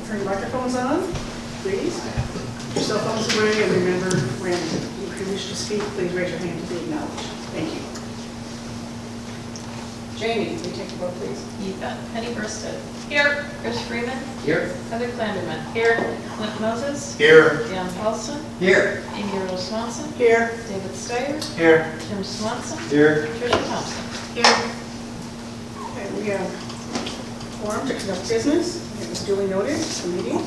Turn your microphones on, please. Put your cell phones away, and remember, when you wish to speak, please raise your hand to be acknowledged. Thank you. Jamie, will you take the vote, please? Eva, Penny Bursted. Here. Chris Freeman. Here. Heather Clanderman. Here. Clint Moses. Here. Jan Paulson. Here. Amy Rose Swanson. Here. David Steyer. Here. Tim Swanson. Here. Tricia Thompson. Here. Okay, we have quorum to conduct business. It was duly noted, the meeting.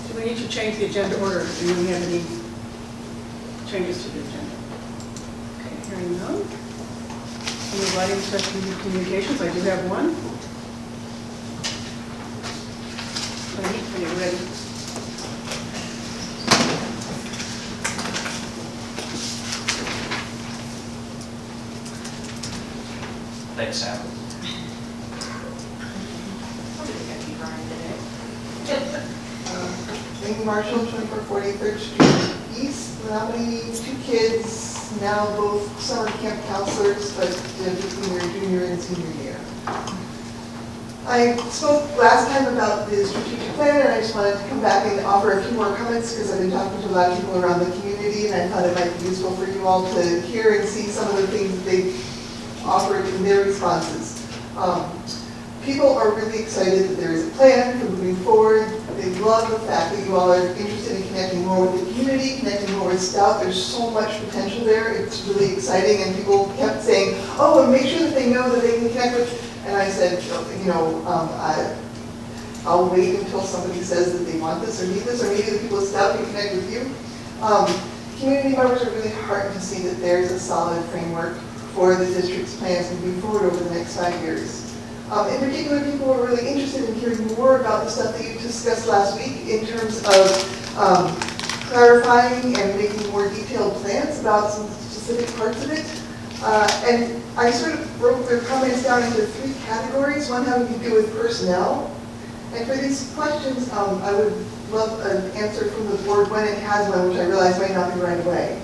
Do we need to change the agenda order? Do we have any changes to the agenda? Okay, hearing none. Any writing special communications? I do have one. Are you ready? Thanks, Sam. Amy Marshall, 2440 3rd Street East, Menomonie, 2 kids, now both summer camp counselors, but between their junior and senior year. I spoke last time about the strategic plan, and I just wanted to come back and offer a few more comments because I've been talking to a lot of people around the community, and I thought it might be useful for you all to hear and see some of the things that they offered in their responses. People are really excited that there is a plan for moving forward. They love the fact that you all are interested in connecting more with the community, connecting more with Stout. There's so much potential there. It's really exciting, and people kept saying, oh, and make sure that they know that they can connect with, and I said, you know, I'll wait until somebody says that they want this or need this, or maybe the people at Stout can connect with you. Community members are really heartened to see that there's a solid framework for the district's plans moving forward over the next 5 years. In particular, people were really interested in hearing more about the stuff that you discussed last week in terms of clarifying and making more detailed plans about some specific parts of it. And I sort of broke their comments down into 3 categories, one having to do with personnel. And for these questions, I would love an answer from the board when it has one, which I realize might not be right away.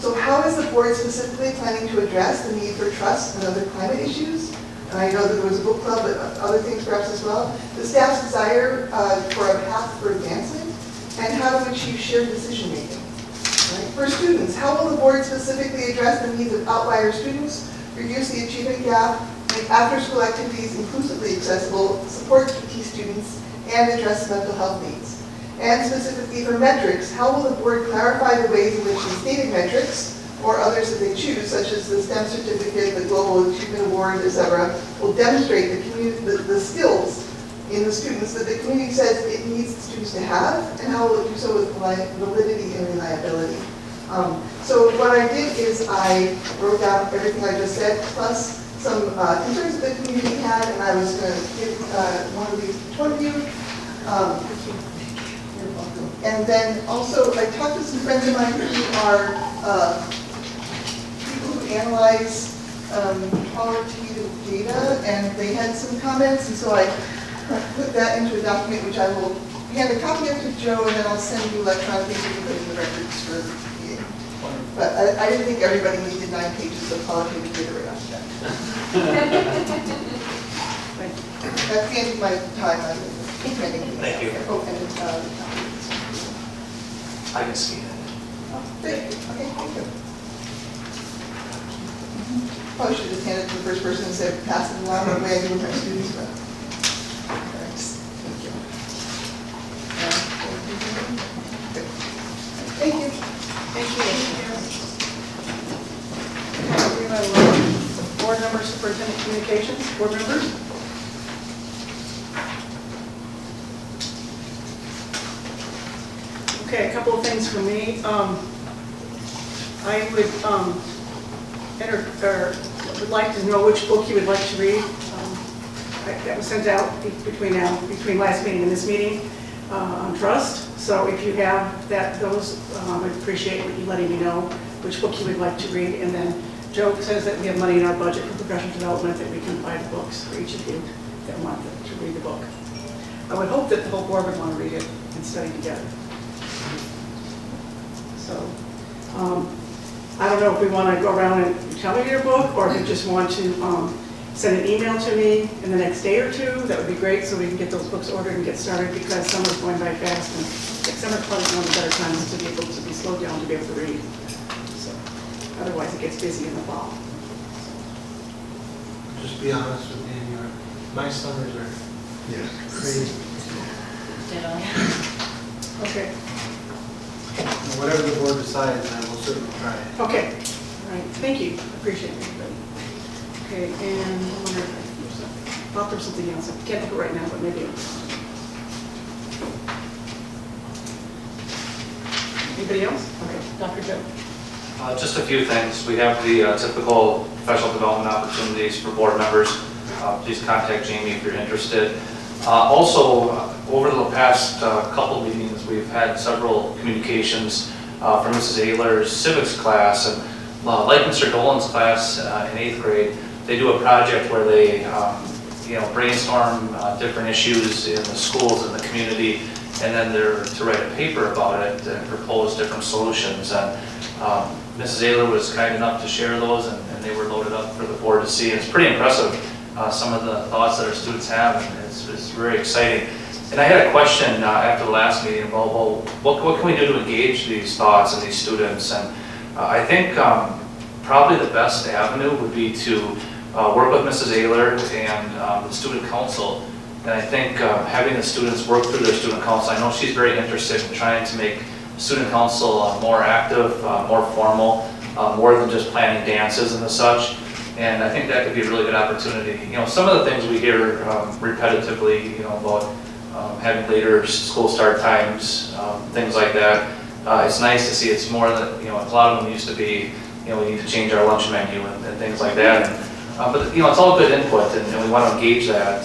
So how is the board specifically planning to address the need for trust and other climate issues? And I know that there was a book club, but other things perhaps as well. The staff's desire for a path for advancement, and how to achieve shared decision making. Right? For students, how will the board specifically address the needs of outlier students, reduce the achievement gap, make after-school activities inclusively accessible, support PT students, and address mental health needs? And specifically for metrics, how will the board clarify the ways in which the stated metrics, or others that they choose, such as the STEM certificate, the Global Achievement Award, etc., will demonstrate the skills in the students that the community says it needs the students to have, and how will it do so with validity and reliability. So what I did is I wrote down everything I just said, plus some concerns that the community had, and I was going to give one of these to each one of you. And then also, I talked to some friends of mine who are people who analyze qualitative data, and they had some comments, and so I put that into a document, which I will hand a copy of to Joe, and then I'll send you electronically so you can put it in the records for the meeting. But I didn't think everybody needed 9 pages of qualitative data right off the bat. That's the end of my time. Thank you. Oh, and I can see that. oh, great. Okay, thank you. Probably should have just handed it to the first person and said, pass it along the way I do with my students, but thanks. Thank you. Thank you. Thank you. Okay, we have board members, superintendent communications, board members. Okay, a couple of things for me. I would like to know which book you would like to read. That was sent out between last meeting and this meeting on trust. So if you have those, I'd appreciate you letting me know which book you would like to read. And then Joe says that we have money in our budget for professional development, that we can buy the books for each of you that want to read the book. I would hope that the whole board would want to read it and study together. So, I don't know if we want to go around and tell me your book, or if you just want to send an email to me in the next day or two, that would be great, so we can get those books ordered and get started, because summer's going by fast, and summer's probably one of the better times to be able to be slowed down to be able to read. So, otherwise it gets busy in the fall. Just be honest with me, my summers are crazy. Okay, Whatever the board decides, I will certainly try. okay, all right, thank you, appreciate it, everybody. Okay, and I wonder if I thought there was something else, I can't think of it right now, but maybe it was. Anybody else? Okay, Dr. Joe. Just a few things. We have the typical professional development opportunities for board members. Please contact Jamie if you're interested. Also, over the past couple meetings, we've had several communications from Mrs. Ayler's civics class, and like Mr. Dolan's class in 8th grade, they do a project where they brainstorm different issues in the schools and the community, and then they're to write a paper about it and propose different solutions. And Mrs. Ayler was kind enough to share those, and they were loaded up for the board to see. And it's pretty impressive, some of the thoughts that our students have, and it's very exciting. And I had a question after the last meeting about, well, what can we do to engage these thoughts and these students? And I think probably the best avenue would be to work with Mrs. Ayler and the student council. And I think having the students work through their student council, I know she's very interested in trying to make student council more active, more formal, more than just planning dances and the such. And I think that could be a really good opportunity. Some of the things we hear repetitively, about having later school start times, things like that. It's nice to see it's more than, a lot of them used to be, we need to change our lunch menu and things like that. But it's all good input, and we want to engage that.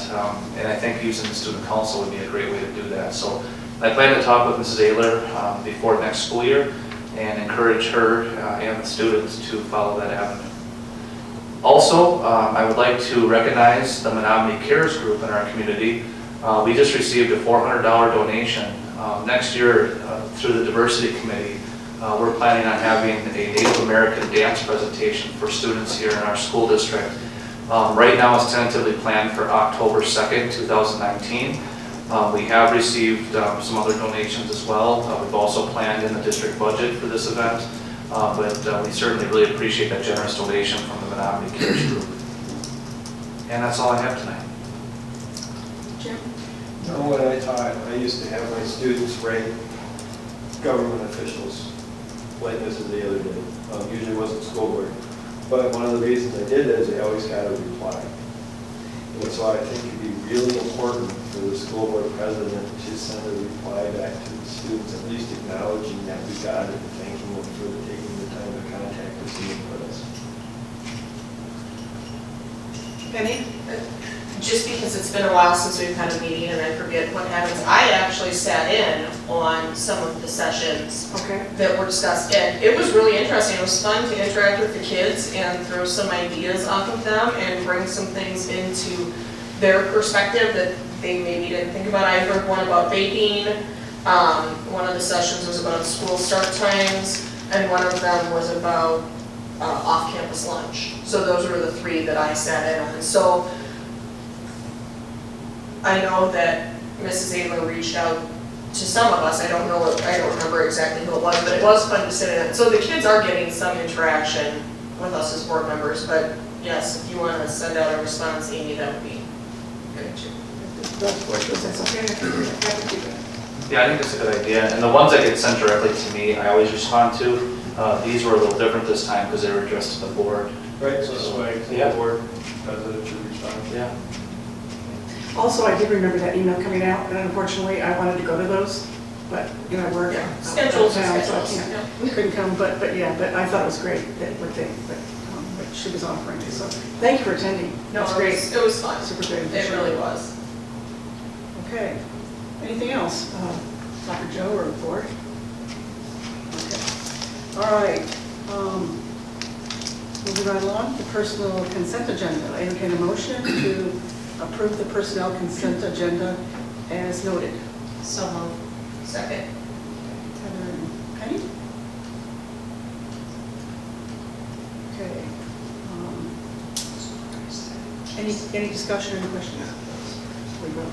And I think using the student council would be a great way to do that. So I plan to talk with Mrs. Ayler before next school year and encourage her and the students to follow that avenue. Also, I would like to recognize the Menomonie Cares group in our community. We just received a $400 donation. Next year, through the Diversity Committee, we're planning on having a Native American dance presentation for students here in our school district. Right now it's tentatively planned for October 2nd, 2019. We have received some other donations as well. We've also planned in the district budget for this event, but we certainly really appreciate that generous donation from the Menomonie Cares group. And that's all I have tonight. Jim? When I taught, I used to have my students rank government officials, like Mrs. Ayler did. Usually wasn't school board. But one of the reasons I did that is they always got a reply. And so I think it'd be really important for the school board president to send a reply back to the students, at least acknowledging that we got it and thanking them for taking the time to contact us and meet with us. Penny? Just because it's been a while since we've had a meeting and I forget what happens, I actually sat in on some of the sessions Okay. that were discussed, and it was really interesting. It was fun to interact with the kids and throw some ideas off of them and bring some things into their perspective that they maybe didn't think about. I heard one about vaping, one of the sessions was about school start times, and one of them was about off-campus lunch. So those were the three that I sat in on. So I know that Mrs. Ayler reached out to some of us. I don't remember exactly who it was, but it was fun to sit in. So the kids are getting some interaction with us as board members, but yes, if you want to send out a response, Amy, that would be good too. That's okay. Happy to do that. Yeah, I think that's a good idea. And the ones that get sent directly to me, I always respond to. These were a little different this time because they were addressed to the board. Right, so that's why Yeah. the board president should respond. Yeah. Also, I did remember that email coming out, and unfortunately, I wanted to go to those, but, I work out of Schedules are town, so I schedules. can't, couldn't come, but I thought it was great that what she was offering, so thank you for attending. No, That's great. it was fun. Super great. It really was. Okay. Anything else? Dr. Joe or the board? Okay. All right. Moving right along, the personal consent agenda. I entertain a motion to approve the personnel consent agenda as noted. So moved. Second. Heather and Penny? Okay. Any discussion or questions? We vote.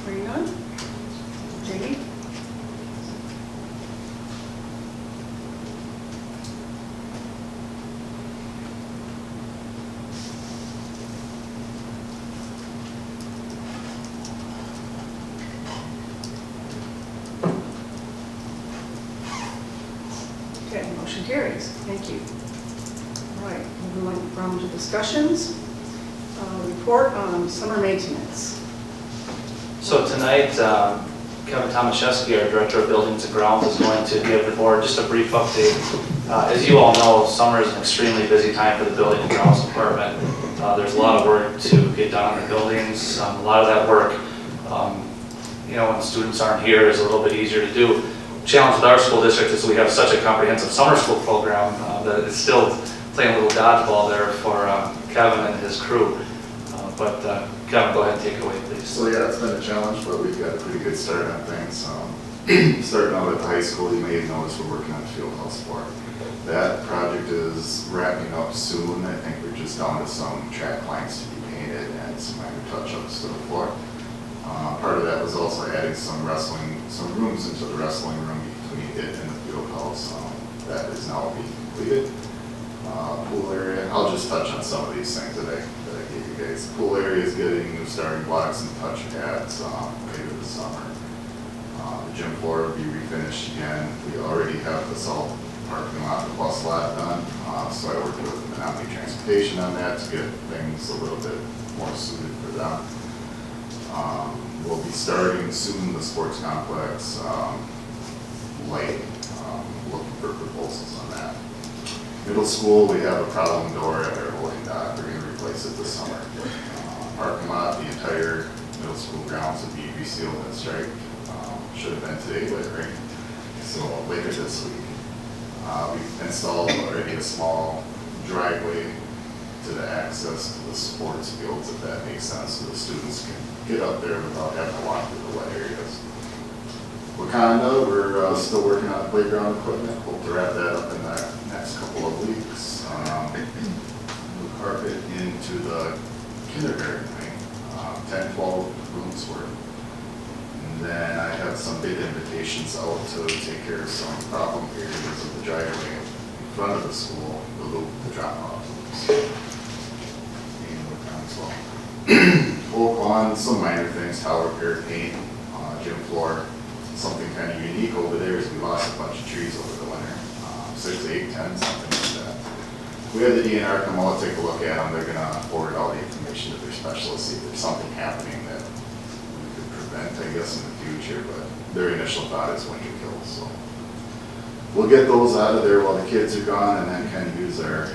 Hearing none? Jamie? Okay, motion carries. Thank you. All right, moving on to discussions. Report on summer maintenance. So tonight, Kevin Tomaszewski, our Director of Buildings and Grounds, is going to give the board just a brief update. As you all know, summer is an extremely busy time for the Building and Grounds Department. There's a lot of work to get done on the buildings. A lot of that work, when students aren't here, is a little bit easier to do. Challenge with our school district is we have such a comprehensive summer school program that it's still playing a little dodgeball there for Kevin and his crew. But Kevin, go ahead and take it away, please. So yeah, it's been a challenge, but we've got a pretty good start on things. Starting out at the high school, you may have noticed we're working on field house floor. That project is wrapping up soon. I think we're just down to some track lines to be painted and some minor touch-ups to the floor. Part of that was also adding some rooms into the wrestling room between it and the field house. That is now being completed. Pool area, I'll just touch on some of these things that I gave you guys. Pool area is getting new starting blocks and touch pads later this summer. The gym floor will be refinished again. We already have the south parking lot, the bus lot done. So I worked with Menomonie Transportation on that to get things a little bit more suited for them. We'll be starting soon the sports complex lighting, looking for proposals on that. Middle school, we have a problem door at our loading dock. We're going to replace it this summer. Parking lot, the entire middle school grounds will be resealed and striped. Should have been today, but it rained. So later this week. We've installed already a small driveway to the access to the sports fields, if that makes sense, so the students can get up there without having to walk through the wet areas. Wakanda, we're still working on playground equipment. Hope to wrap that up in the next couple of weeks. New carpet into the kindergarten wing, 10, 12 rooms worth. And then I have some big invitations out to take care of some problem areas of the driveway in front of the school, the loop, the drop-off loops. Work on some minor things, tile repair, paint, gym floor. Something kind of unique over there is we lost a bunch of trees over the winter, 6, 8, 10, something like that. We had the DNR come out, take a look at them. They're going to forward all the information to their specialists, see if there's something happening that we could prevent, I guess, in the future. But their initial thought is winter kills. So we'll get those out of there while the kids are gone, and then kind of use our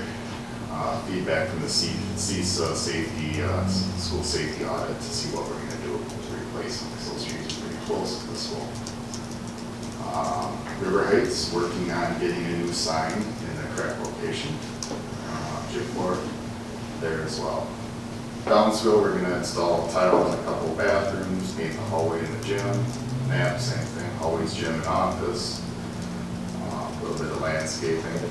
feedback from the CISA safety, school safety audit to see what we're going to do to replace them, because those trees are pretty close to the school. River Heights, working on getting a new sign in the correct location. Gym floor there as well. Downsville, we're going to install tile in a couple of bathrooms, paint the hallway in the gym. NAP, same thing, hallways, gym, and office. A little bit of landscaping.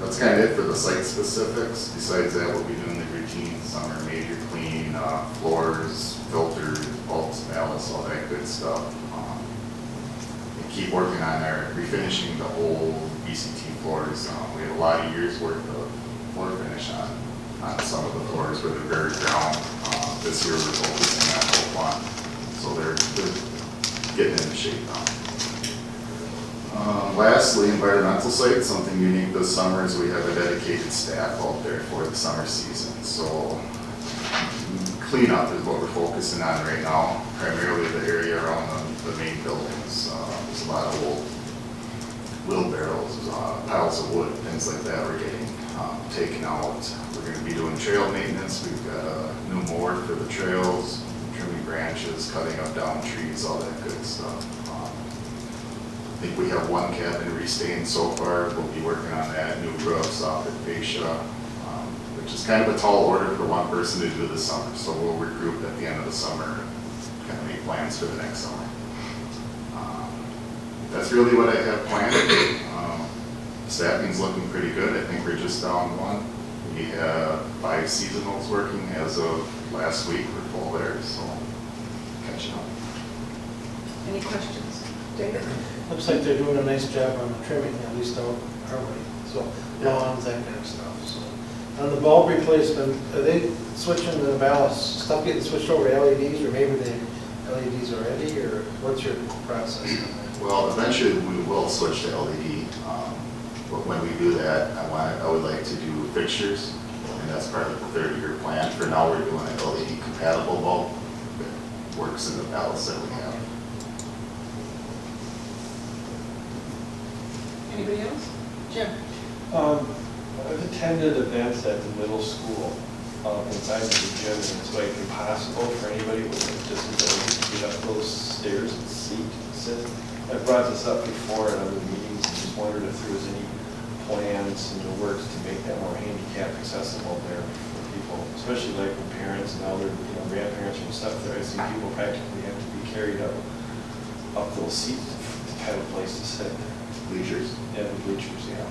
That's kind of it for the site specifics. Besides that, we'll be doing the routine summer major clean, floors, filters, bulbs, ballasts, all that good stuff. And keep working on our refinishing the old BCT floors. We have a lot of years worth of floor finish on some of the floors where they're very brown. This year we're focusing on whole one, so they're getting into shape now. Lastly, environmental site, something unique this summer is we have a dedicated staff out there for the summer season. So cleanup is what we're focusing on right now, primarily the area around the main buildings. There's a lot of old wheelbarrows, piles of wood, things like that we're getting taken out. We're going to be doing trail maintenance. We've got a new mower for the trails, trimming branches, cutting up down trees, all that good stuff. I think we have one cabin restained so far. We'll be working on that, new roofs, soffit fascia, which is kind of a tall order for one person to do this summer. So we'll regroup at the end of the summer and kind of make plans for the next summer. That's really what I have planned. Staffing's looking pretty good. I think we're just down one. We have 5 seasonals working as of last week. We're full there, so catching up. Any questions? David? Looks like they're doing a nice job on the trimming, at least out our way, so lawns, that kind of stuff, so. On the bulb replacement, are they switching the ballast, stuff getting switched over to LEDs, or maybe the LEDs already, or what's your process on that? Well, eventually we will switch to LED, but when we do that, I would like to do fixtures, and that's part of the 30-year plan. For now, we're doing an LED compatible bulb that works in the ballast that we have. Anybody else? Jim? I've attended events at the middle school inside of the gym, and it's like impossible for anybody with a disability to get up those stairs and sit. I brought this up before at other meetings, and just wondered if there was any plans in the works to make that more handicap accessible there for people, especially like when parents and elder, grandparents and stuff there. I see people practically have to be carried up those seats to have a place to sit. Bleachers. Yeah, the bleachers, yeah.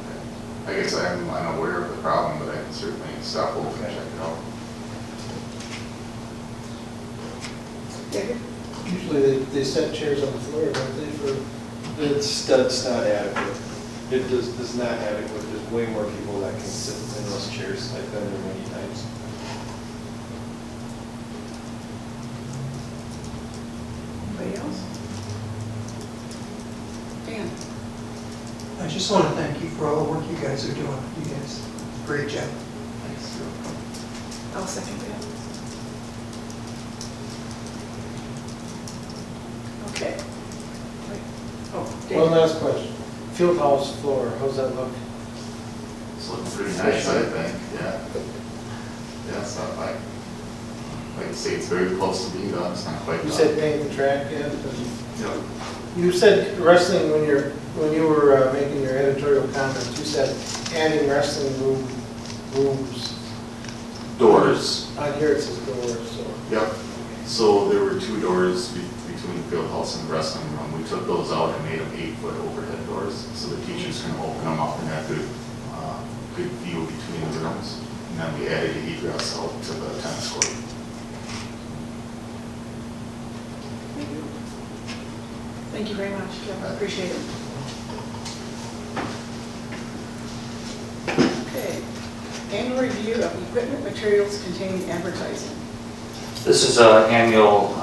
I guess I'm unaware of the problem, but I can certainly stop over and check it out. David? Usually they set chairs on the floor, don't they, for? That's not adequate. It is not adequate. There's way more people that can sit in those chairs. I've been there many times. Anybody else? Dan? I just want to thank you for all the work you guys are doing. You guys, great job. Thanks. I'll second that. Okay. Wait. Oh, One David? last question. Field house floor, how's that look? It's looking pretty nice, I think, yeah. Yeah, it's not like I say, it's very close to being done, it's not quite done. You said paint the track yet? Yep. You said wrestling when you were making your editorial comments, you said adding wrestling rooms. Doors. On here it says doors, so. Yep. So there were 2 doors between the field house and the wrestling room. We took those out and made them 8-foot overhead doors, so the teachers can open them up and have good view between the rooms. And then we added a egress out to the tennis court. Thank you very much, Jim. I appreciate it. Okay. Annual review of equipment, materials containing advertising. This is an annual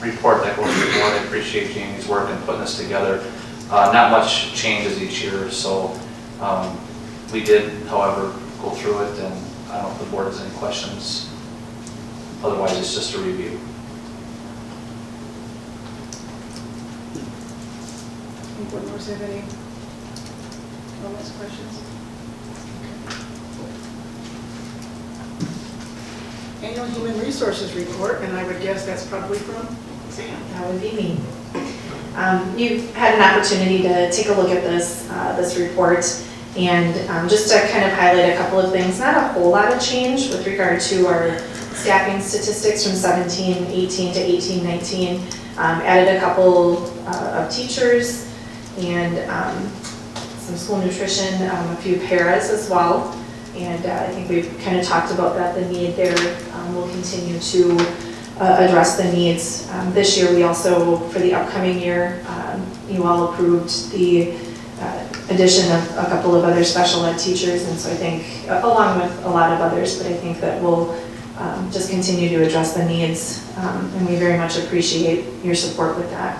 report that goes to the board. I appreciate Jamie's work in putting this together. Not much changes each year, so we did, however, go through it, and I don't know if the board has any questions. Otherwise, it's just a review. Anyone else have any comments, questions? Annual Human Resources Report, and I would guess that's probably from Sam. That would be me. You've had an opportunity to take a look at this report, and just to kind of highlight a couple of things, not a whole lot of change with regard to our staffing statistics from 17-18 to 18-19. Added a couple of teachers and some school nutrition, a few paras as well. And I think we've kind of talked about that, the need there. We'll continue to address the needs. This year, we also, for the upcoming year, you all approved the addition of a couple of other special ed teachers. And so I think, along with a lot of others, but I think that we'll just continue to address the needs. And we very much appreciate your support with that.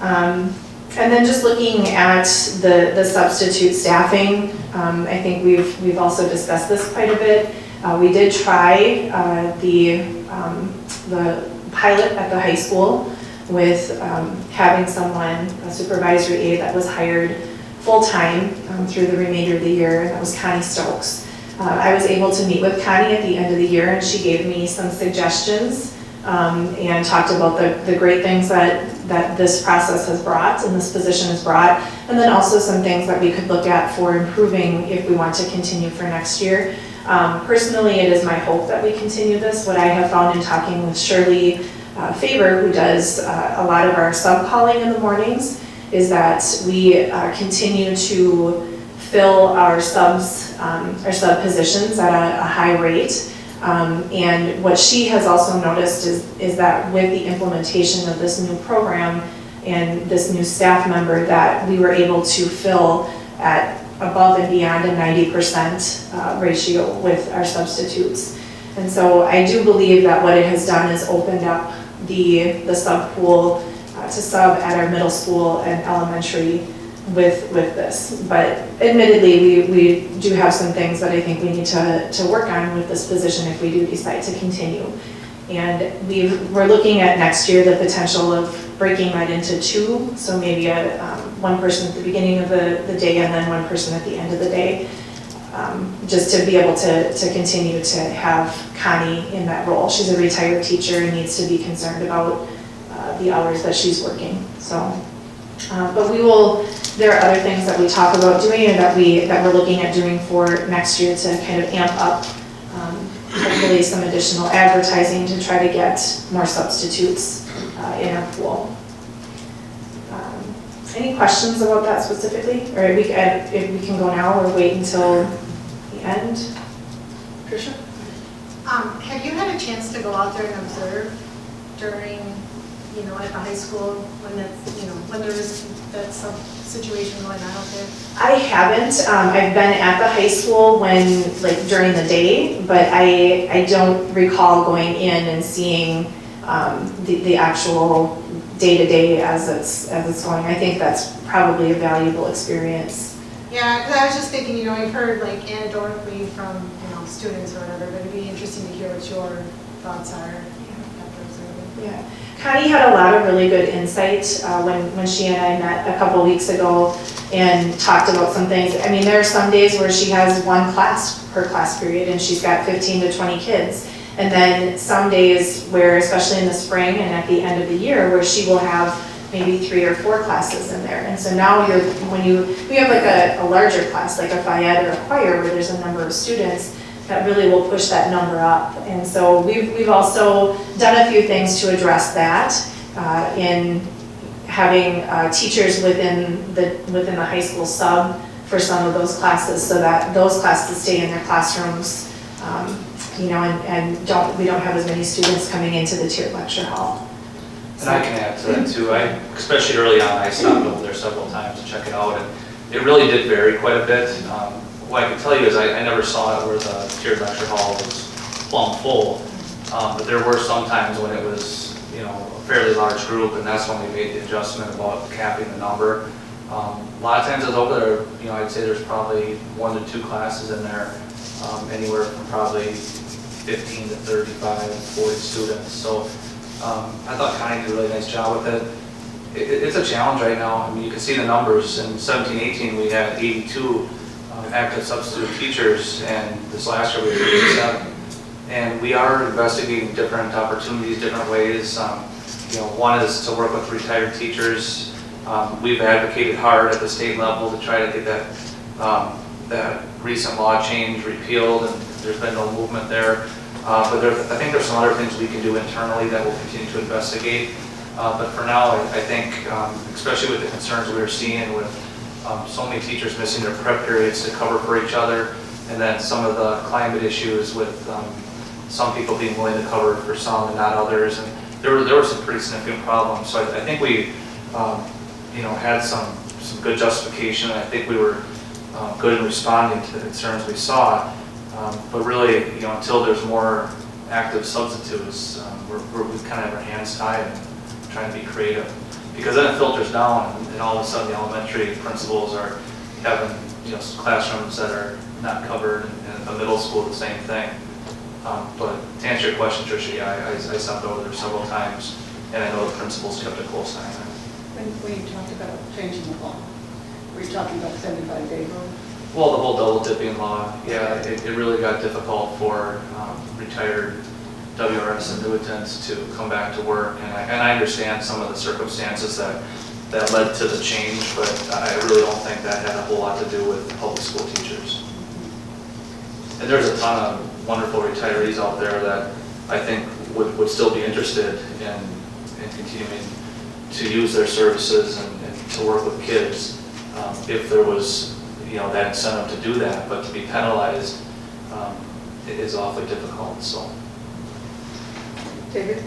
And then just looking at the substitute staffing, I think we've also discussed this quite a bit. We did try the pilot at the high school with having someone, a supervisory aide that was hired full-time through the remainder of the year, and that was Connie Stokes. I was able to meet with Connie at the end of the year, and she gave me some suggestions and talked about the great things that this process has brought and this position has brought, and then also some things that we could look at for improving if we want to continue for next year. Personally, it is my hope that we continue this. What I have found in talking with Shirley Faber, who does a lot of our sub-calling in the mornings, is that we continue to fill our sub positions at a high rate. And what she has also noticed is that with the implementation of this new program and this new staff member, that we were able to fill at above and beyond a 90% ratio with our substitutes. And so I do believe that what it has done is opened up the sub pool to sub at our middle school and elementary with this. But admittedly, we do have some things that I think we need to work on with this position if we do decide to continue. And we're looking at next year the potential of breaking that into two, so maybe one person at the beginning of the day and then one person at the end of the day, just to be able to continue to have Connie in that role. She's a retired teacher and needs to be concerned about the hours that she's working. So, but there are other things that we talk about doing and that we're looking at doing for next year to kind of amp up hopefully some additional advertising to try to get more substitutes in our pool. Any questions about that specifically? Or if we can go now or wait until the end? Tricia? Have you had a chance to go out there and observe during, at the high school when there is that situation going on out there? I haven't. I've been at the high school during the day, but I don't recall going in and seeing the actual day-to-day as it's going. I think that's probably a valuable experience. Yeah, because I was just thinking, you've heard anecdotally from students or whatever, but it'd be interesting to hear what your thoughts are after observing. Yeah. Connie had a lot of really good insight when she and I met a couple weeks ago and talked about some things. I mean, there are some days where she has one class per class period and she's got 15 to 20 kids. And then some days where, especially in the spring and at the end of the year, where she will have maybe 3 or 4 classes in there. And so now we have a larger class, like a Phi-Ed or a choir, where there's a number of students, that really will push that number up. And so we've also done a few things to address that in having teachers within the high school sub for some of those classes, so that those classes stay in their classrooms, and we don't have as many students coming into the tiered lecture hall. And I can add to that too. Especially early on, I stopped over there several times to check it out, and it really did vary quite a bit. What I can tell you is I never saw it where the tiered lecture hall was plumb full, but there were some times when it was, a fairly large group, and that's when we made the adjustment about capping the number. A lot of times I was over there, I'd say there's probably 1 to 2 classes in there, anywhere from probably 15 to 35, 40 students. So I thought Connie did a really nice job with it. It's a challenge right now. I mean, you can see the numbers. In 17-18, we had 82 active substitute teachers, and this last year we had 87. And we are investigating different opportunities, different ways. One is to work with retired teachers. We've advocated hard at the state level to try to get that recent law change repealed, and there's been no movement there. But I think there's some other things we can do internally that we'll continue to investigate. But for now, I think, especially with the concerns we were seeing with so many teachers missing their prep periods to cover for each other, and then some of the climate issues with some people being willing to cover for some and not others, and there were some pretty significant problems. So I think we, had some good justification. I think we were good in responding to the concerns we saw. But really, until there's more active substitutes, we kind of have our hands tied and trying to be creative. Because then it filters down, and all of a sudden the elementary principals are having classrooms that are not covered, and the middle school the same thing. But to answer your question, Tricia, yeah, I stopped over there several times, and I know the principals kept a close eye on it. When you talked about changing the law, were you talking about the 75-day rule? Well, the whole double dipping law, yeah, it really got difficult for retired WRS annuitants to come back to work, and I understand some of the circumstances that led to the change, but I really don't think that had a whole lot to do with public school teachers. And there's a ton of wonderful retirees out there that I think would still be interested in continuing to use their services and to work with kids if there was that incentive to do that, but to be penalized it is awfully difficult, so. David?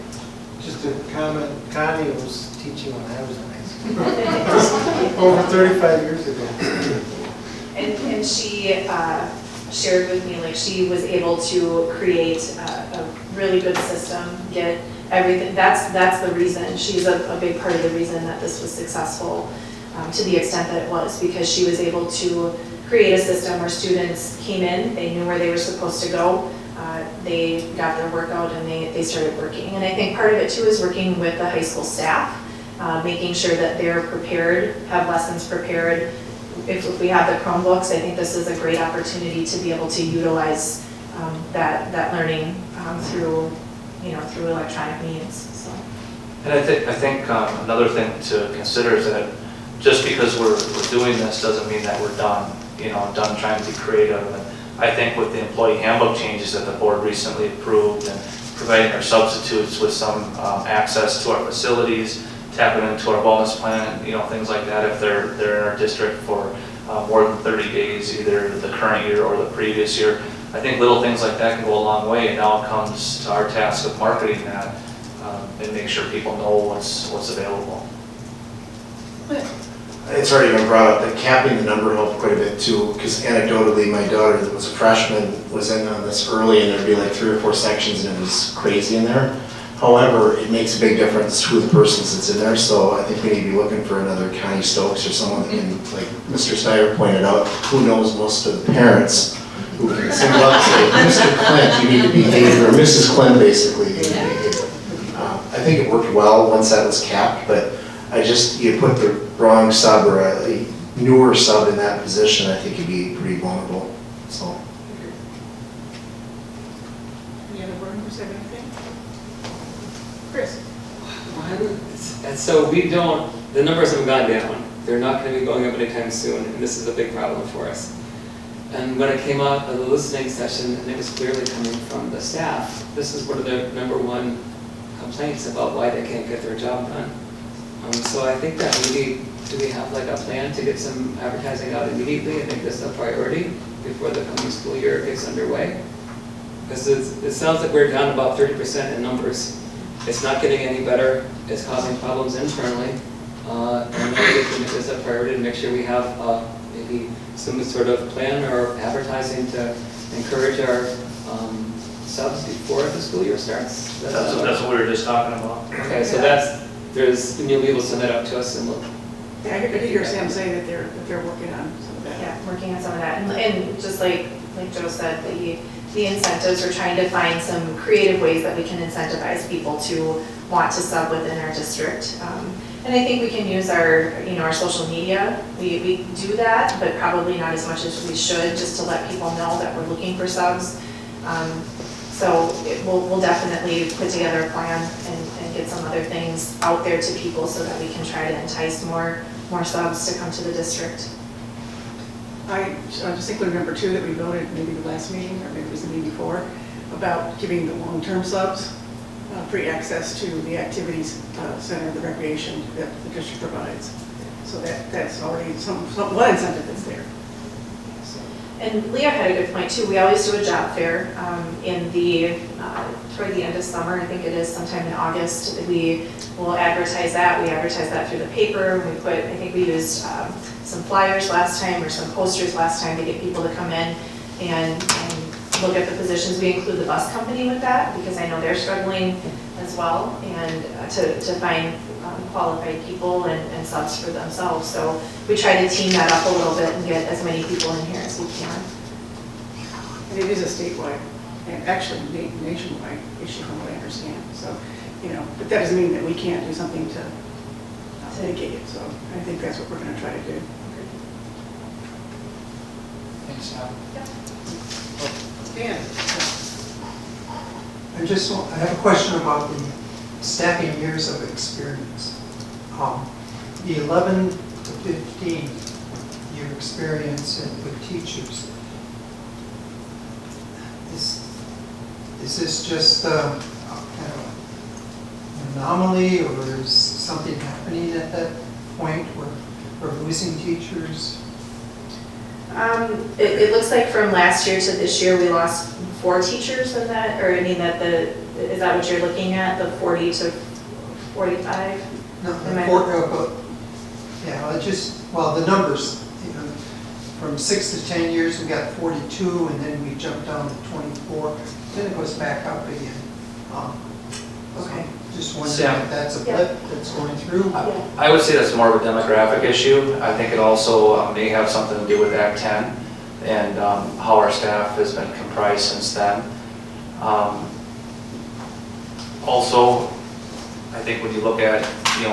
Just a comment, Connie was teaching when I was in high school. Over 35 years ago. And she shared with me, like, she was able to create a really good system, get everything, that's the reason, she's a big part of the reason that this was successful to the extent that it was, because she was able to create a system where students came in, they knew where they were supposed to go, they got their workout and they started working. And I think part of it too is working with the high school staff, making sure that they're prepared, have lessons prepared. If we have the Chromebooks, I think this is a great opportunity to be able to utilize that learning through electronic means. So. And I think another thing to consider is that just because we're doing this doesn't mean that we're done, done trying to be creative. And I think with the employee handbook changes that the board recently approved and providing our substitutes with some access to our facilities, tapping into our wellness plan, things like that, if they're in our district for more than 30 days, either the current year or the previous year. I think little things like that can go a long way, and now it comes to our task of marketing that and make sure people know what's available. It's already been brought up that capping the number helped quite a bit too, because anecdotally, my daughter that was a freshman was in on this early, and there'd be like 3 or 4 sections, and it was crazy in there. However, it makes a big difference who the person sits in there, so I think we need to be looking for another Connie Stokes or someone that can, like Mr. Steyer pointed out, who knows most of the parents, who can single up and say, Mr. Clint, you need to behave, or Mrs. Clint, basically, you need to behave. I think it worked well once that was capped, but you put the wrong sub or a newer sub in that position, I think you'd be pretty vulnerable, so. Any other board members have anything? Chris? And so the numbers haven't gone down. They're not going to be going up anytime soon, and this is a big problem for us. And when it came out of the listening session, and it was clearly coming from the staff, this is one of their #1 complaints about why they can't get their job done. So I think that do we have like a plan to get some advertising out immediately? I think this is a priority before the coming school year gets underway. Because it sounds like we're down about 30% in numbers. It's not getting any better. It's causing problems internally. And maybe it's a priority to make sure we have maybe some sort of plan or advertising to encourage our subs before the school year starts. That's what we were just talking about. Okay, so and you'll be able to send that out to us and we'll. Yeah, I did hear Sam say that they're working on some of that. Yeah, working on some of that. And just like Joe said, the incentives, we're trying to find some creative ways that we can incentivize people to want to sub within our district. And I think we can use our social media. We do that, but probably not as much as we should, just to let people know that we're looking for subs. So we'll definitely put together a plan and get some other things out there to people so that we can try to entice more subs to come to the district. I just think number 2 that we voted maybe the last meeting, or maybe it was the meeting before, about giving the long-term subs free access to the activities center, the recreation that the district provides. So that's already one incentive that's there. So. And Leah had a good point too. We always do a job fair toward the end of summer. I think it is sometime in August. We will advertise that. We advertise that through the paper. I think we used some flyers last time or some posters last time to get people to come in and look at the positions. We include the bus company with that because I know they're struggling as well, and to find qualified people and subs for themselves. So we try to team that up a little bit and get as many people in here as we can. And it is a statewide and actually nationwide issue from what I understand. So, but that doesn't mean that we can't do something to mitigate it. So I think that's what we're going to try to do. Thanks, Sam. Dan? I have a question about the staffing years of experience. The 11 to 15 year experience with teachers. Is this just kind of an anomaly, or is something happening at that point where we're losing teachers? It looks like from last year to this year, we lost 4 teachers in that, or I mean is that what you're looking at, the 40 to 45? No, Am I- yeah, the numbers, you know, from 6 to 10 years, we got 42, and then we jumped down to 24, then it goes back up again. Okay. Just wondering if that's a blip that's going through. I would say that's more of a demographic issue. I think it also may have something to do with Act 10 and how our staff has been comprised since then. Also, I think when you look at,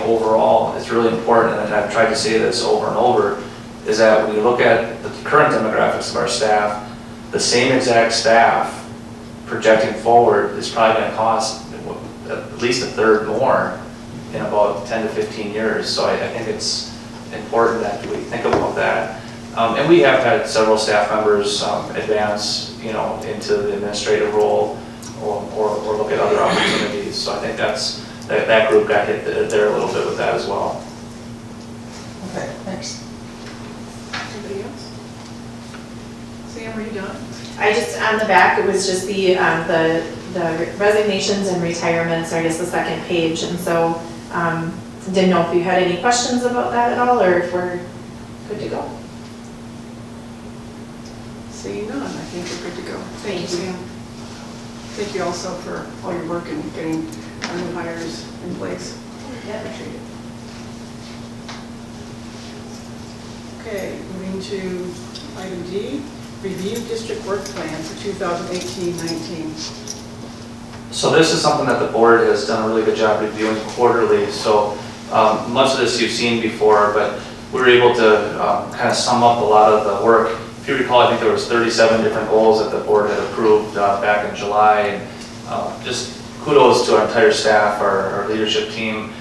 overall, it's really important, and I've tried to say this over and over, is that when you look at the current demographics of our staff, the same exact staff projecting forward is probably going to cost at least 1/3 more in about 10 to 15 years. So I think it's important that we think about that. And we have had several staff members advance, into the administrative role or look at other opportunities. So I think that group got hit there a little bit with that as well. Okay, thanks. Anybody else? Sam, are you done? I just, on the back, it was just the resignations and retirements, I guess the second page, and so, didn't know if you had any questions about that at all, or if we're good to go. Seeing none, I think we're good to go. Thank you. Sam. Thank you also for all your work in getting our new hires in place. Yeah. Appreciate it. Okay, moving to item D, review district work plan for 2018-19. So this is something that the board has done a really good job reviewing quarterly. So much of this you've seen before, but we were able to kind of sum up a lot of the work. If you recall, I think there was 37 different goals that the board had approved back in July. And just kudos to our entire staff, our leadership team,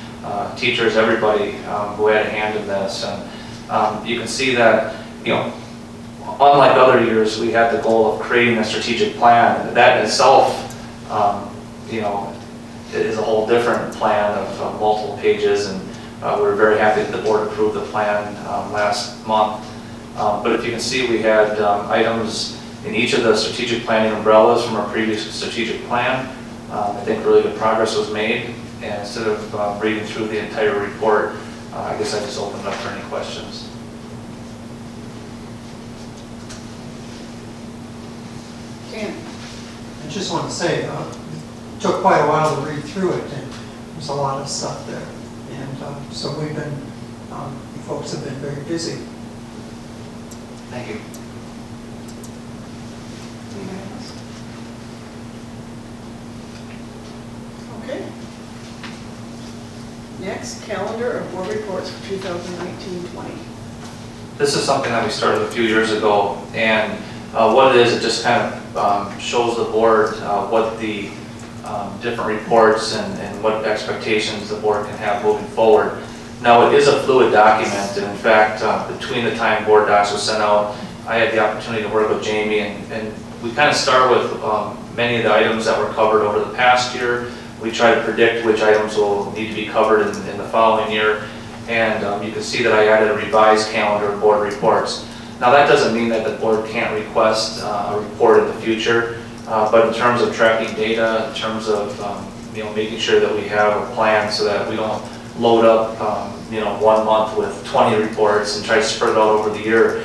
teachers, everybody who had a hand in this. And you can see that, unlike other years, we had the goal of creating a strategic plan. That in itself, is a whole different plan of multiple pages, and we're very happy that the board approved the plan last month. But if you can see, we had items in each of the strategic planning umbrellas from our previous strategic plan. I think really good progress was made, and instead of reading through the entire report, I guess I just opened it up for any questions. I just want to say, it took quite a while to read through it, and there's a lot of stuff there. And so you folks have been very busy. Thank you. Anybody else? Okay. Next, calendar of board reports for 2019-20. This is something that we started a few years ago, and what it is, it just kind of shows the board what the different reports and what expectations the board can have moving forward. Now, it is a fluid document, and in fact, between the time board docs was sent out, I had the opportunity to work with Jamie, and we kind of start with many of the items that were covered over the past year. We try to predict which items will need to be covered in the following year, and you can see that I added a revised calendar of board reports. Now, that doesn't mean that the board can't request a report in the future, but in terms of tracking data, in terms of making sure that we have a plan so that we don't load up 1 month with 20 reports and try to spread it out over the year,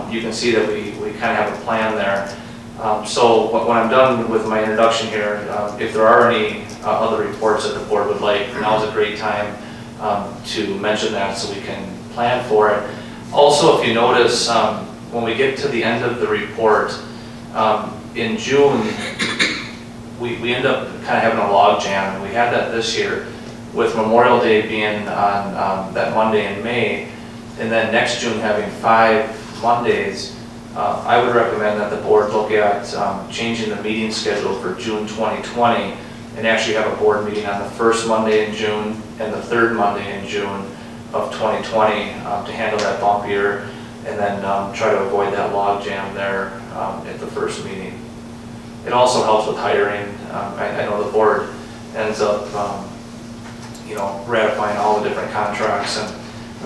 you can see that we kind of have a plan there. So when I'm done with my introduction here, if there are any other reports that the board would like, now's a great time to mention that so we can plan for it. Also, if you notice, when we get to the end of the report, in June, we end up kind of having a log jam, and we had that this year with Memorial Day being on that Monday in May, and then next June having 5 Mondays. I would recommend that the board look at changing the meeting schedule for June 2020 and actually have a board meeting on the first Monday in June and the third Monday in June of 2020 to handle that bump year, and then try to avoid that log jam there at the first meeting. It also helps with hiring. I know the board ends up ratifying all the different contracts, and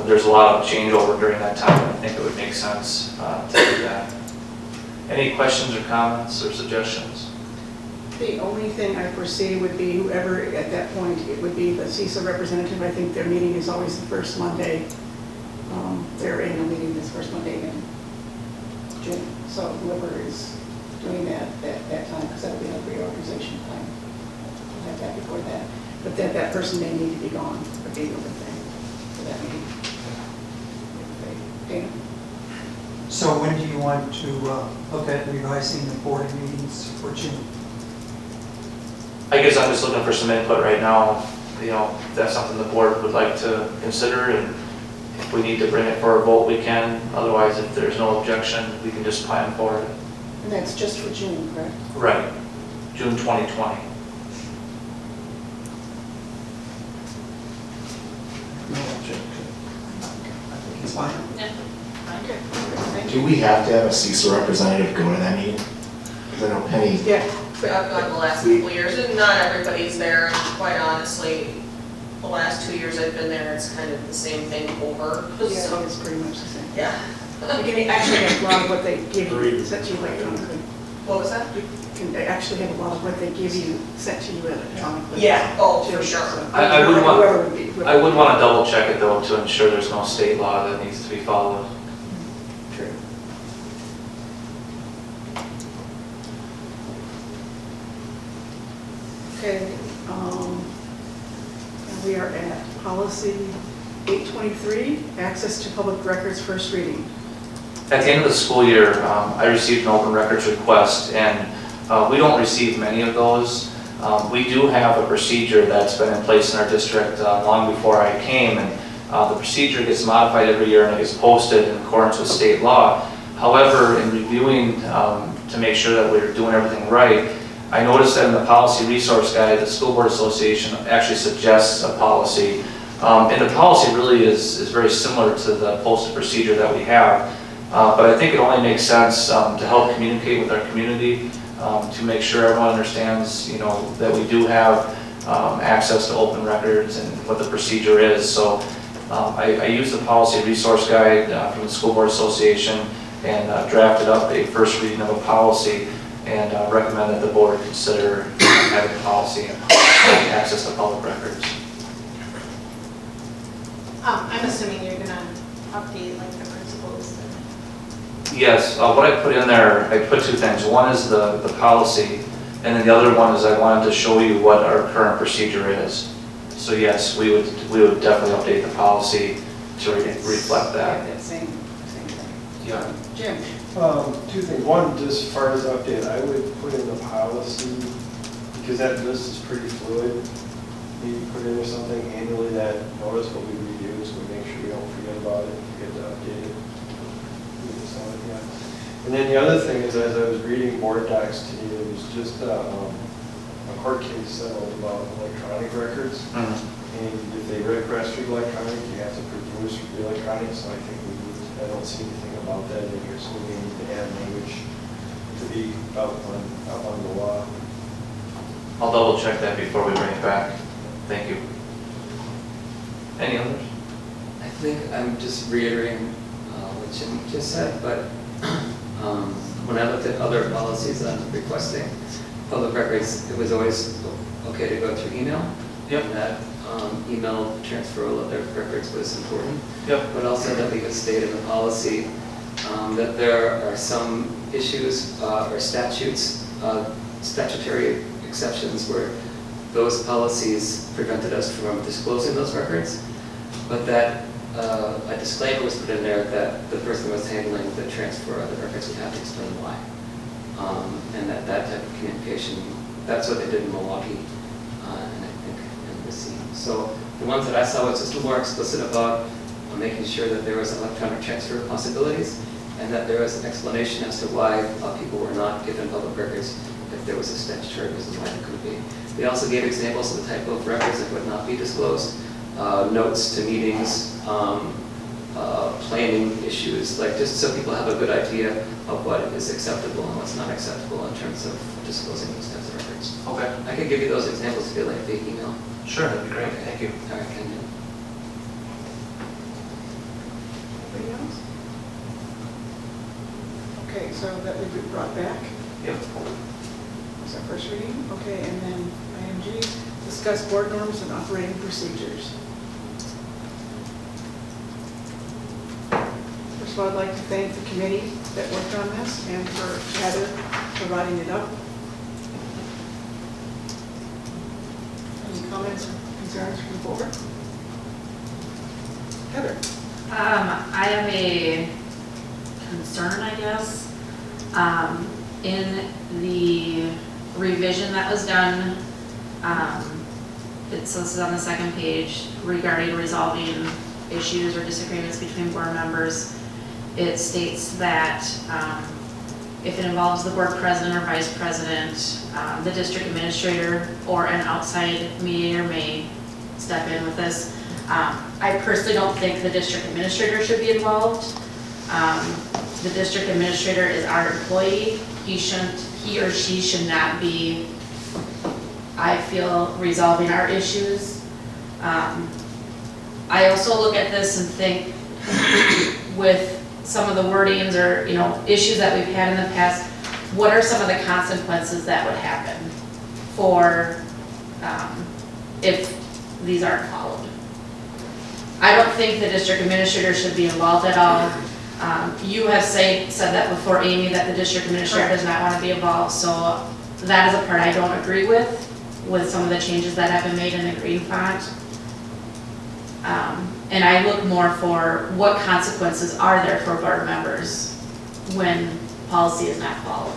there's a lot of changeover during that time, and I think it would make sense to do that. Any questions or comments or suggestions? The only thing I foresee would be whoever at that point, it would be the CISA representative. I think their meeting is always the first Monday. Their annual meeting is first Monday in June. So whoever is doing that time, because that'll be a reorganization time. We'll have that before that. But that person may need to be gone, would be the other thing for that meeting. Dana? So when do you want to look at revising the board meetings for June? I guess I'm just looking for some input right now. You know, if that's something the board would like to consider, and if we need to bring it for a vote, we can. Otherwise, if there's no objection, we can just plan for it. And that's just for June, correct? Right, June 2020. No objection. I think it's fine. Okay, thank Do you. we have to have a CISA representative go to that meeting? Because I know Penny, Yeah, I've gone the last couple of years, and not everybody's there, and quite honestly, the last 2 years I've been there, it's kind of the same thing over. yeah, So, it's pretty much the same. yeah. You can actually have a lot of what they give you sent to you electronically. What was that? You can actually have a lot of what they give you sent to you electronically. Yeah, oh, for Too, sure. so I would want- whoever would be- whoever- I would want to double check it though to ensure there's no state law that needs to be followed. True. Okay, and we are at policy 823, access to public records, first reading. At the end of the school year, I received an open records request, and we don't receive many of those. We do have a procedure that's been in place in our district long before I came, and the procedure gets modified every year and it gets posted in accordance with state law. However, in reviewing to make sure that we're doing everything right, I noticed that in the policy resource guide, the School Board Association actually suggests a policy. And the policy really is very similar to the posted procedure that we have. But I think it only makes sense to help communicate with our community, to make sure everyone understands, you know, that we do have access to open records and what the procedure is. So I used the policy resource guide from the School Board Association and drafted up a first reading of a policy, and recommend that the board consider having a policy and access to public records. I'm assuming you're gonna update like the principles. Yes, what I put in there, I put two things. One is the policy, and then the other one is I wanted to show you what our current procedure is. So yes, we would definitely update the policy to reflect that. That same thing. Yeah. Jim? Two things. One, just as far as update, I would put in the policy, because that list is pretty fluid. Maybe put in there something annually that notice what we review, so we make sure we don't forget about it, forget to update it. And then the other thing is, as I was reading board docs today, there was just a court case settled about electronic records. And if they request for electronic, you have to produce the electronic, so I think I don't see anything about that in here, so we need to add language to be out on the law. I'll double check that before we bring it back. Thank you. Any others? I think I'm just reiterating what Jim just said, but when I looked at other policies on requesting public records, it was always okay to go through email. Yep. And that email transfer of their records was important. Yep. But also that we could state in the policy that there are some issues or statutes, statutory exceptions where those policies prevented us from disclosing those records, but that a disclaimer was put in there that the person who was handling the transfer of the records would have to explain why. And that type of communication, that's what they did in Milwaukee, and I think in the scene. So the ones that I saw was just more explicit about making sure that there was electronic transfer possibilities, and that there was an explanation as to why people were not given public records if there was a statutory reason why it could be. They also gave examples of the type of records that would not be disclosed, notes to meetings, planning issues, like just so people have a good idea of what is acceptable and what's not acceptable in terms of disclosing those types of records. Okay. I could give you those examples via like via email. Sure, that'd be great. Thank you. All right, can you? Anything else? Okay, so that would be brought back. Yep. Is our first reading? Okay, and then IMG, discuss board norms and operating procedures. First of all, I'd like to thank the committee that worked on this and for Heather for writing it up. Any comments or concerns from the board? Heather? I have a concern, I guess. In the revision that was done, it's listed on the second page regarding resolving issues or disagreements between board members. It states that if it involves the board president or vice president, the district administrator or an outside mediator may step in with this. I personally don't think the district administrator should be involved. The district administrator is our employee. He or she should not be, I feel, resolving our issues. I also look at this and think with some of the wordings or, issues that we've had in the past, what are some of the consequences that would happen for if these aren't followed? I don't think the district administrator should be involved at all. You have said that before, Amy, that the district administrator does not want to be involved, so that is a part I don't agree with some of the changes that have been made in the green font. And I look more for what consequences are there for board members when policy is not followed.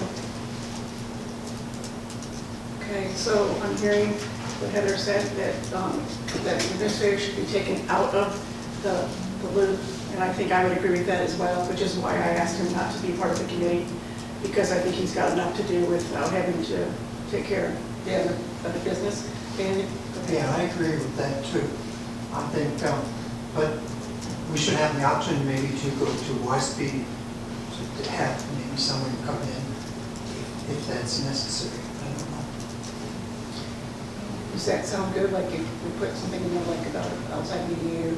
Okay, so I'm hearing what Heather said, that the administrator should be taken out of the loop, and I think I would agree with that as well, which is why I asked him not to be part of the committee, because I think he's got enough to do with having to take care of the business. Yeah, I agree with that too. I think, but we should have the option maybe to go to WISP to have maybe someone come in if that's necessary. I don't know. Does that sound good? Like if we put something in there like about outside mediator,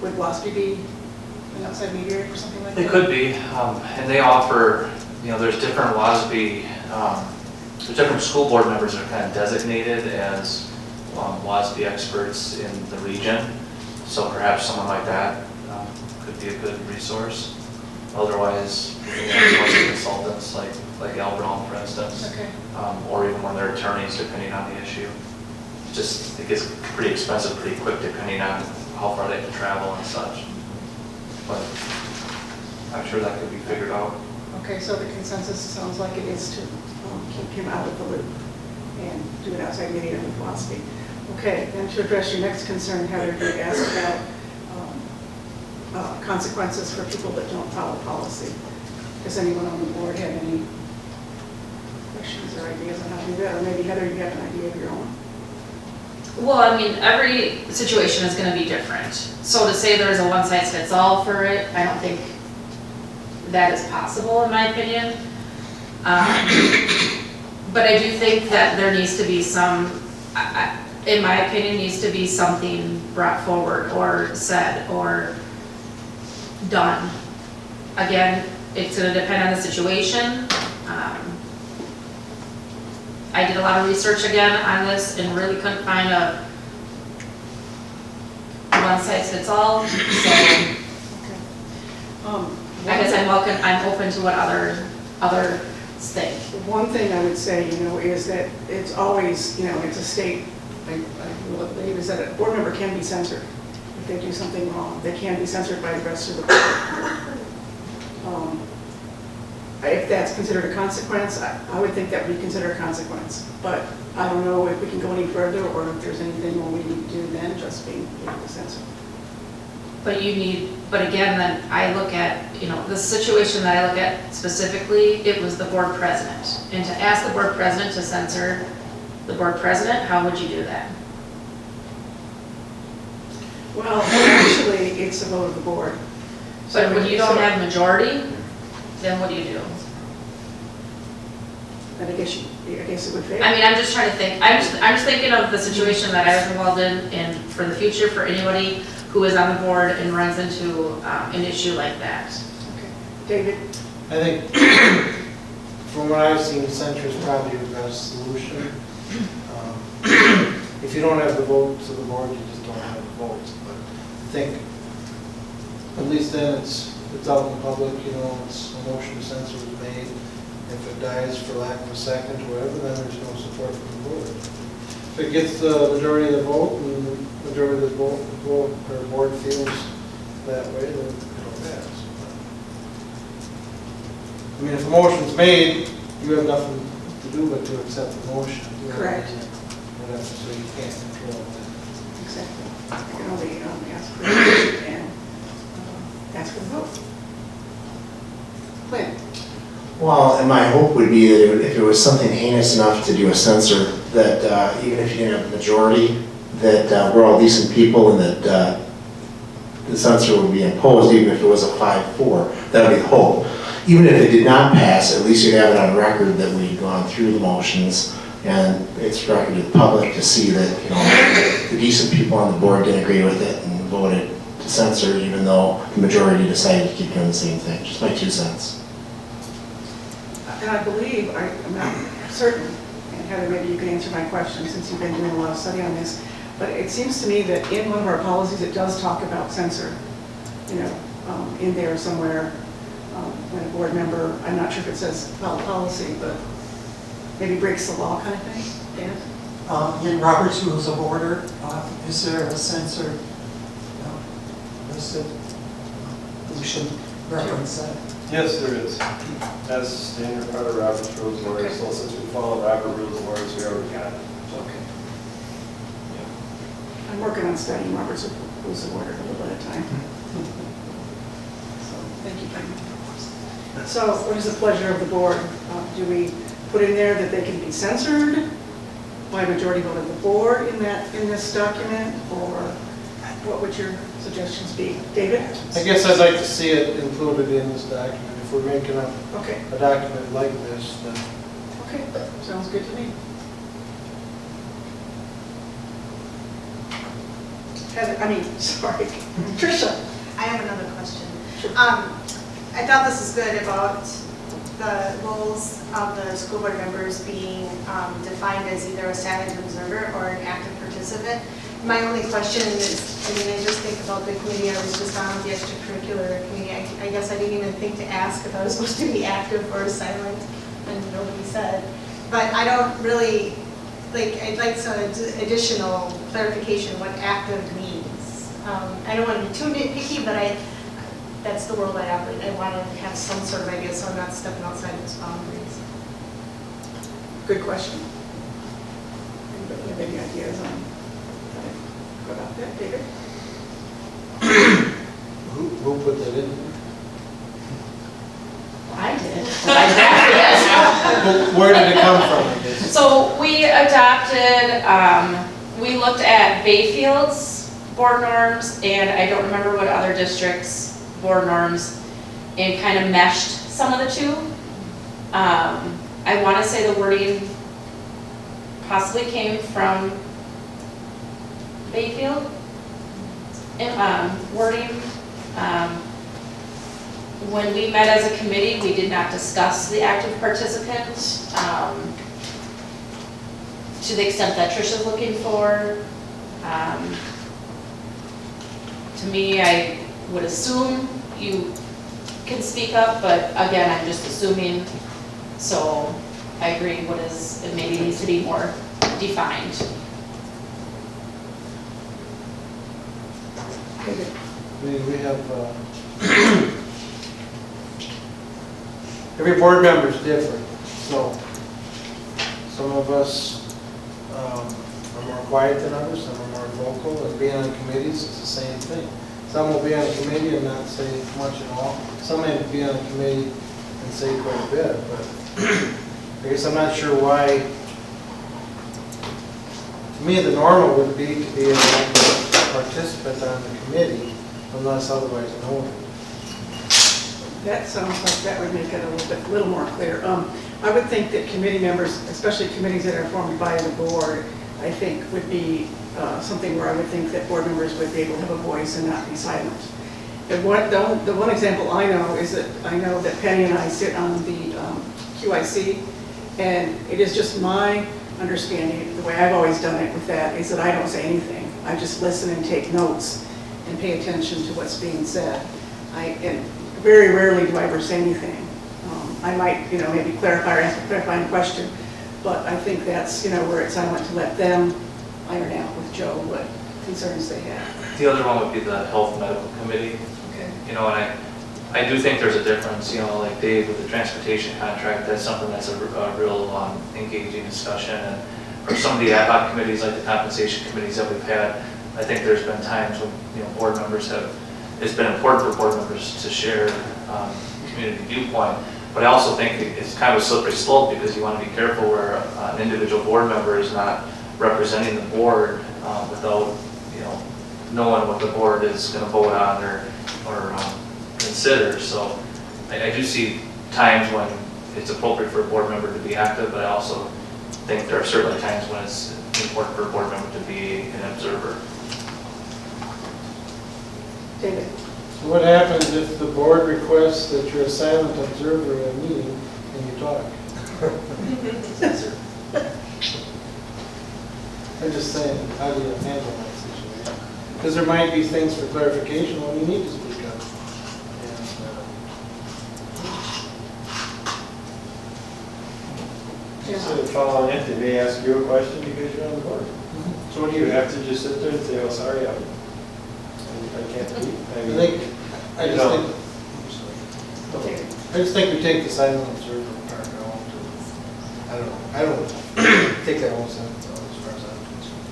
would WASP be an outside mediator or something like that? They could be, and they offer, there's different WASB, there's different school board members that are kind of designated as WASB experts in the region. So perhaps someone like that could be a good resource. Otherwise, WASB consultants like Albron, for instance, Okay. or even when they're attorneys, depending on the issue. It gets pretty expensive pretty quick depending on how far they have to travel and such. But I'm sure that could be figured out. Okay, so the consensus sounds like it is to keep him out of the loop and do an outside mediator with WASP. Okay, then to address your next concern, Heather, you asked about consequences for people that don't follow policy. Does anyone on the board have any questions or ideas on how to do that? Or maybe Heather, you have an idea of your own? Well, I mean, every situation is going to be different. So to say there's a one-size-fits-all for it, I don't think that is possible, in my opinion. But I do think that there needs to be some, in my opinion, needs to be something brought forward or said or done. Again, it's going to depend on the situation. I did a lot of research again on this and really couldn't find a one-size-fits-all. So Okay. I guess I'm open to what others think. One thing I would say, is that it's always, it's a state, I believe, is that a board member can be censored if they do something wrong. They can be censored by the rest of the board. If that's considered a consequence, I would think that would be considered a consequence. But I don't know if we can go any further or if there's anything more we need to do than just being able to censor. But again, then I look at, the situation that I look at specifically, it was the board president. And to ask the board president to censor the board president, how would you do that? Well, actually, it's a vote of the board. But when you don't have majority, then what do you do? And I guess it would fail. I mean, I'm just trying to think, I'm just thinking of the situation that I was involved in and for the future, for anybody who is on the board and runs into an issue like that. Okay. David? I think, from what I've seen, censure is probably your best solution. If you don't have the votes of the board, you just don't have the votes. But I think, at least then it's out in the public, you know, it's a motion to censor is made. If it dies for lack of a second or whatever, then there's no support from the board. If it gets the majority of the vote and the majority of the vote or board feels that way, then it'll pass. I mean, if a motion's made, you have nothing to do but to accept the motion. Correct. Whatever, so you can't control that. Exactly. You can only ask for a vote and ask for the vote. Lynn? Well, and my hope would be that if it was something heinous enough to do a censor, that even if you didn't have a majority, that we're all decent people and that the censor would be imposed, even if it was a 5-4. That would be the hope. Even if it did not pass, at least you'd have it on record that we'd gone through the motions, and it's record to the public to see that, you know, the decent people on the board didn't agree with it and voted to censor, even though the majority decided to keep doing the same thing. Just my 2 cents. And I believe, I'm not certain, and Heather, maybe you can answer my question since you've been doing a lot of study on this, but it seems to me that in one of our policies, it does talk about censor, you know, in there somewhere, when a board member, I'm not sure if it says policy, but maybe breaks the law kind of thing. Dan? In Robert's Rules of Order, is there a censor listed? We should reference that. Yes, there is. That's standard part of Robert's Rules of Order, so since we follow Robert's Rules of Order, we already got it. Okay. I'm working on studying Robert's Rules of Order a little bit at a time. So, thank you, Peggy. So, what is the pleasure of the board? Do we put in there that they can be censored by a majority vote of the board in this document, or what would your suggestions be? David? I guess I'd like to see it included in this document. If we're making up Okay. a document like this, then Okay, sounds good to me. Heather, sorry, Tricia. I have another question. Sure. I thought this was good about the roles of the school board members being defined as either a silent observer or an active participant. My only question is, I just think about the committee I was just on, the extracurricular committee. I guess I didn't even think to ask if I was supposed to be active or silent, and nobody said. But I don't really, I'd like some additional clarification what active means. I don't want to be too nitpicky, but that's the world I operate. I want to have some sort of idea so I'm not stepping outside those boundaries. Good question. Anybody have any ideas on how to go about that, David? who put that in? I did. Well, where did it come from, I guess? So we adopted, we looked at Bayfield's board norms, and I don't remember what other districts' board norms, and kind of meshed some of the two. I want to say the wording possibly came from Bayfield. Wording, when we met as a committee, we did not discuss the active participant to the extent that Tricia's looking for. To me, I would assume you can speak up, but again, I'm just assuming. So I agree, it maybe needs to be more defined. I mean, we have, every board member is different, so some of us are more quiet than others, some are more vocal, and being on committees is the same thing. Some will be on a committee and not say much at all. Some may be on a committee and say quite a bit, but I guess I'm not sure why. To me, the normal would be to be an active participant on the committee unless otherwise noted. That sounds like that would make it a little more clear. I would think that committee members, especially committees that are formed by the board, I think would be something where I would think that board members would be able to have a voice and not be silent. The one example I know is that I know that Penny and I sit on the QIC, and it is just my understanding, the way I've always done it with that, is that I don't say anything. I just listen and take notes and pay attention to what's being said. And very rarely do I ever say anything. I might, maybe clarify or ask a clarifying question, but I think that's, where it's, I want to let them iron out with Joe what concerns they have. The other one would be the Health Medical Committee. Okay. And I do think there's a difference, like Dave with the transportation contract, that's something that's a real engaging discussion. And for some of the ad hoc committees, like the compensation committees that we've had, I think there's been times when, board members it's been important for board members to share community viewpoint. But I also think it's kind of a slippery slope because you want to be careful where an individual board member is not representing the board without, knowing what the board is going to vote on or consider. So I do see times when it's appropriate for a board member to be active, but I also think there are certainly times when it's important for a board member to be an observer. David? So what happens if the board requests that you're a silent observer at a meeting and you talk? I'm just saying, how do you handle that situation? Because there might be things for clarification when you need to speak up. Instead of following it, they may ask you a question because you're on the board. So what do You you have to just sit there and say, oh, sorry, I can't speak. I just think we take the silent observer part out. I don't take that whole sentence out as far as I'm concerned.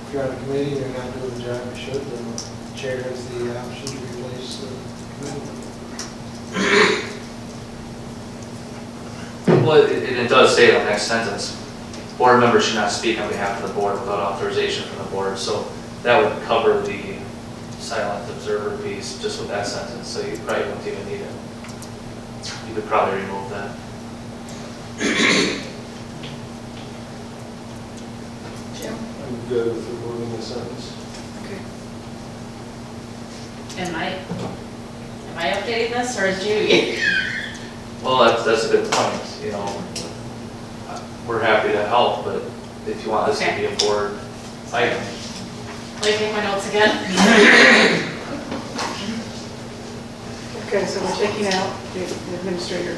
If you're on a committee and you're not doing the job you should, then the chair has the option to replace the committee. Well, it does say in the next sentence, board members should not speak on behalf of the board without authorization from the board. So that would cover the silent observer piece just with that sentence. So you probably wouldn't even need it. You could probably remove that. Jim? I'm good with removing the sentence. Okay. Am I updating this, or is Judy? Well, that's a good point. We're happy to help, but if you want this to be a board item. Let me take my notes again. Okay, so we're taking out the administrator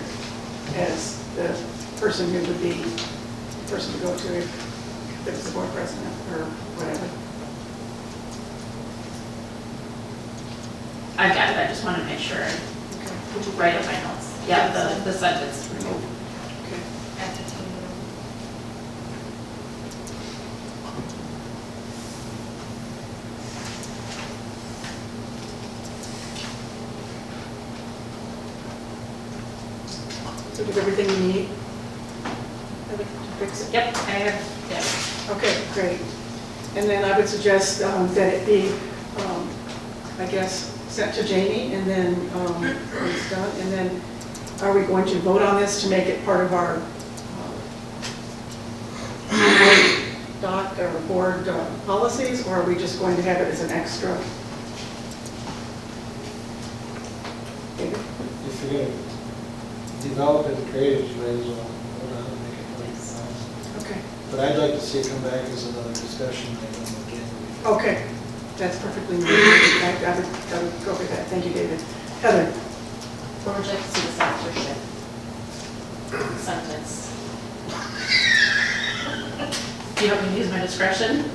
as the person who would be the person to go to if it's the board president or whatever. I've got it, I just want to make sure I Okay. write up my notes. Yeah, the sentence removed. Okay. So did everything you need? To fix it? Yep, I have, yes. Okay, great. And then I would suggest that it be, I guess, sent to Jamie, and then when it's done, and then are we going to vote on this to make it part of our doc or board policies, or are we just going to have it as an extra? David? If you're going to develop it and create it, you might as well hold on and make it like a policy. Okay. But I'd like to see it come back as another discussion item again. Okay, that's perfectly normal. I would go with that. Thank you, David. Heather? Or would you like to see the censorship sentence? Do you want me to use my discretion?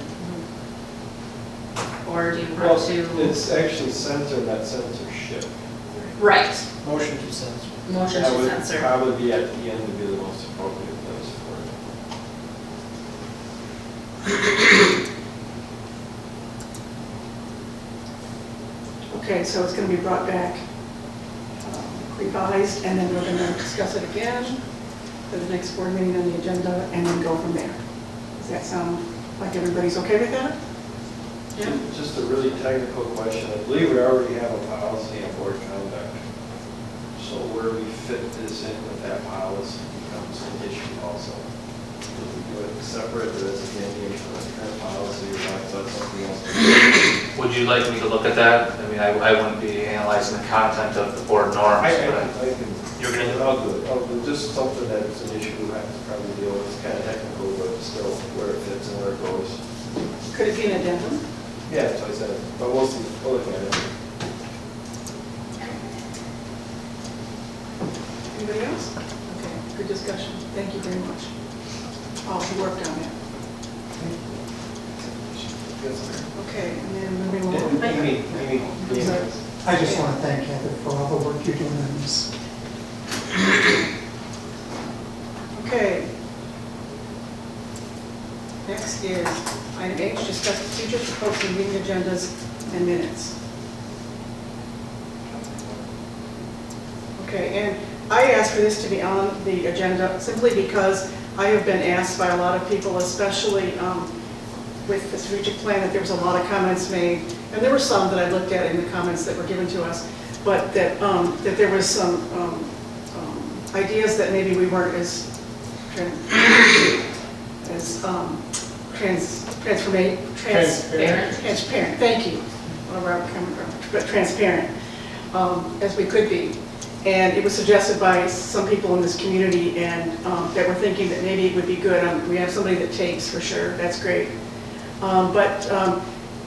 Or do you Well, want to? it's actually censor, not censorship. Right, Motion to censor. motion That to would censor. probably be at the end to be the most appropriate place for it. Okay, so it's going to be brought back revised, and then we're going to discuss it again for the next board meeting on the agenda, and then go from there. Does that sound like everybody's okay with that? Yeah. Just a really technical question. I believe we already have a policy on board conduct. So where we fit this in with that policy becomes an issue also. do it separate, or is it going to be a current policy, or talk about something else? Would you like me to look at that? I mean, I wouldn't be analyzing the content of the board norms, I but can, you're gonna do it? I'll do just something that's an issue we have to probably deal with, it's kind of technical, but still where it fits and where it goes. Could it be an addendum? Yeah, that's what I said, but we'll see, we'll look at it. Anybody else? Okay, good discussion. Thank you very much. Oh, you worked on that. Okay, and then moving along. Amy, Sorry. I just want to thank Heather for all the work you're doing on this. Okay. Next is item H, discuss procedures for posting meeting agendas and minutes. Okay, and I asked for this to be on the agenda simply because I have been asked by a lot of people, especially with the strategic plan, that there was a lot of comments made, and there were some that I looked at in the comments that were given to us, but that that there was some ideas that maybe we weren't as transparent. Thank you. Where I'm coming from, but transparent as we could be. And it was suggested by some people in this community, and that were thinking that maybe it would be good. We have somebody that takes for sure. That's great. But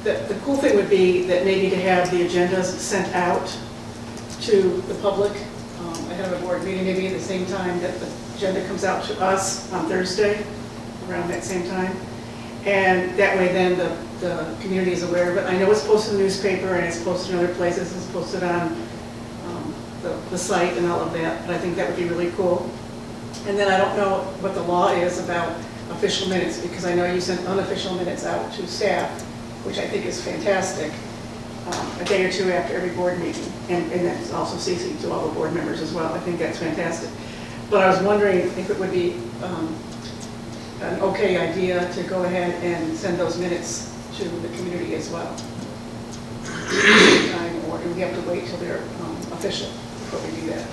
the cool thing would be that maybe to have the agendas sent out to the public ahead of a board meeting, maybe at the same time that the agenda comes out to us on Thursday, around that same time. And that way then the community is aware of it. I know it's posted in the newspaper and it's posted in other places. It's posted on the site and all of that, but I think that would be really cool. And then I don't know what the law is about official minutes, because I know you sent unofficial minutes out to staff, which I think is fantastic, a day or two after every board meeting, and that's also CC to all the board members as well. I think that's fantastic. But I was wondering if it would be an okay idea to go ahead and send those minutes to the community as well. Or do we have to wait till they're official before we do that?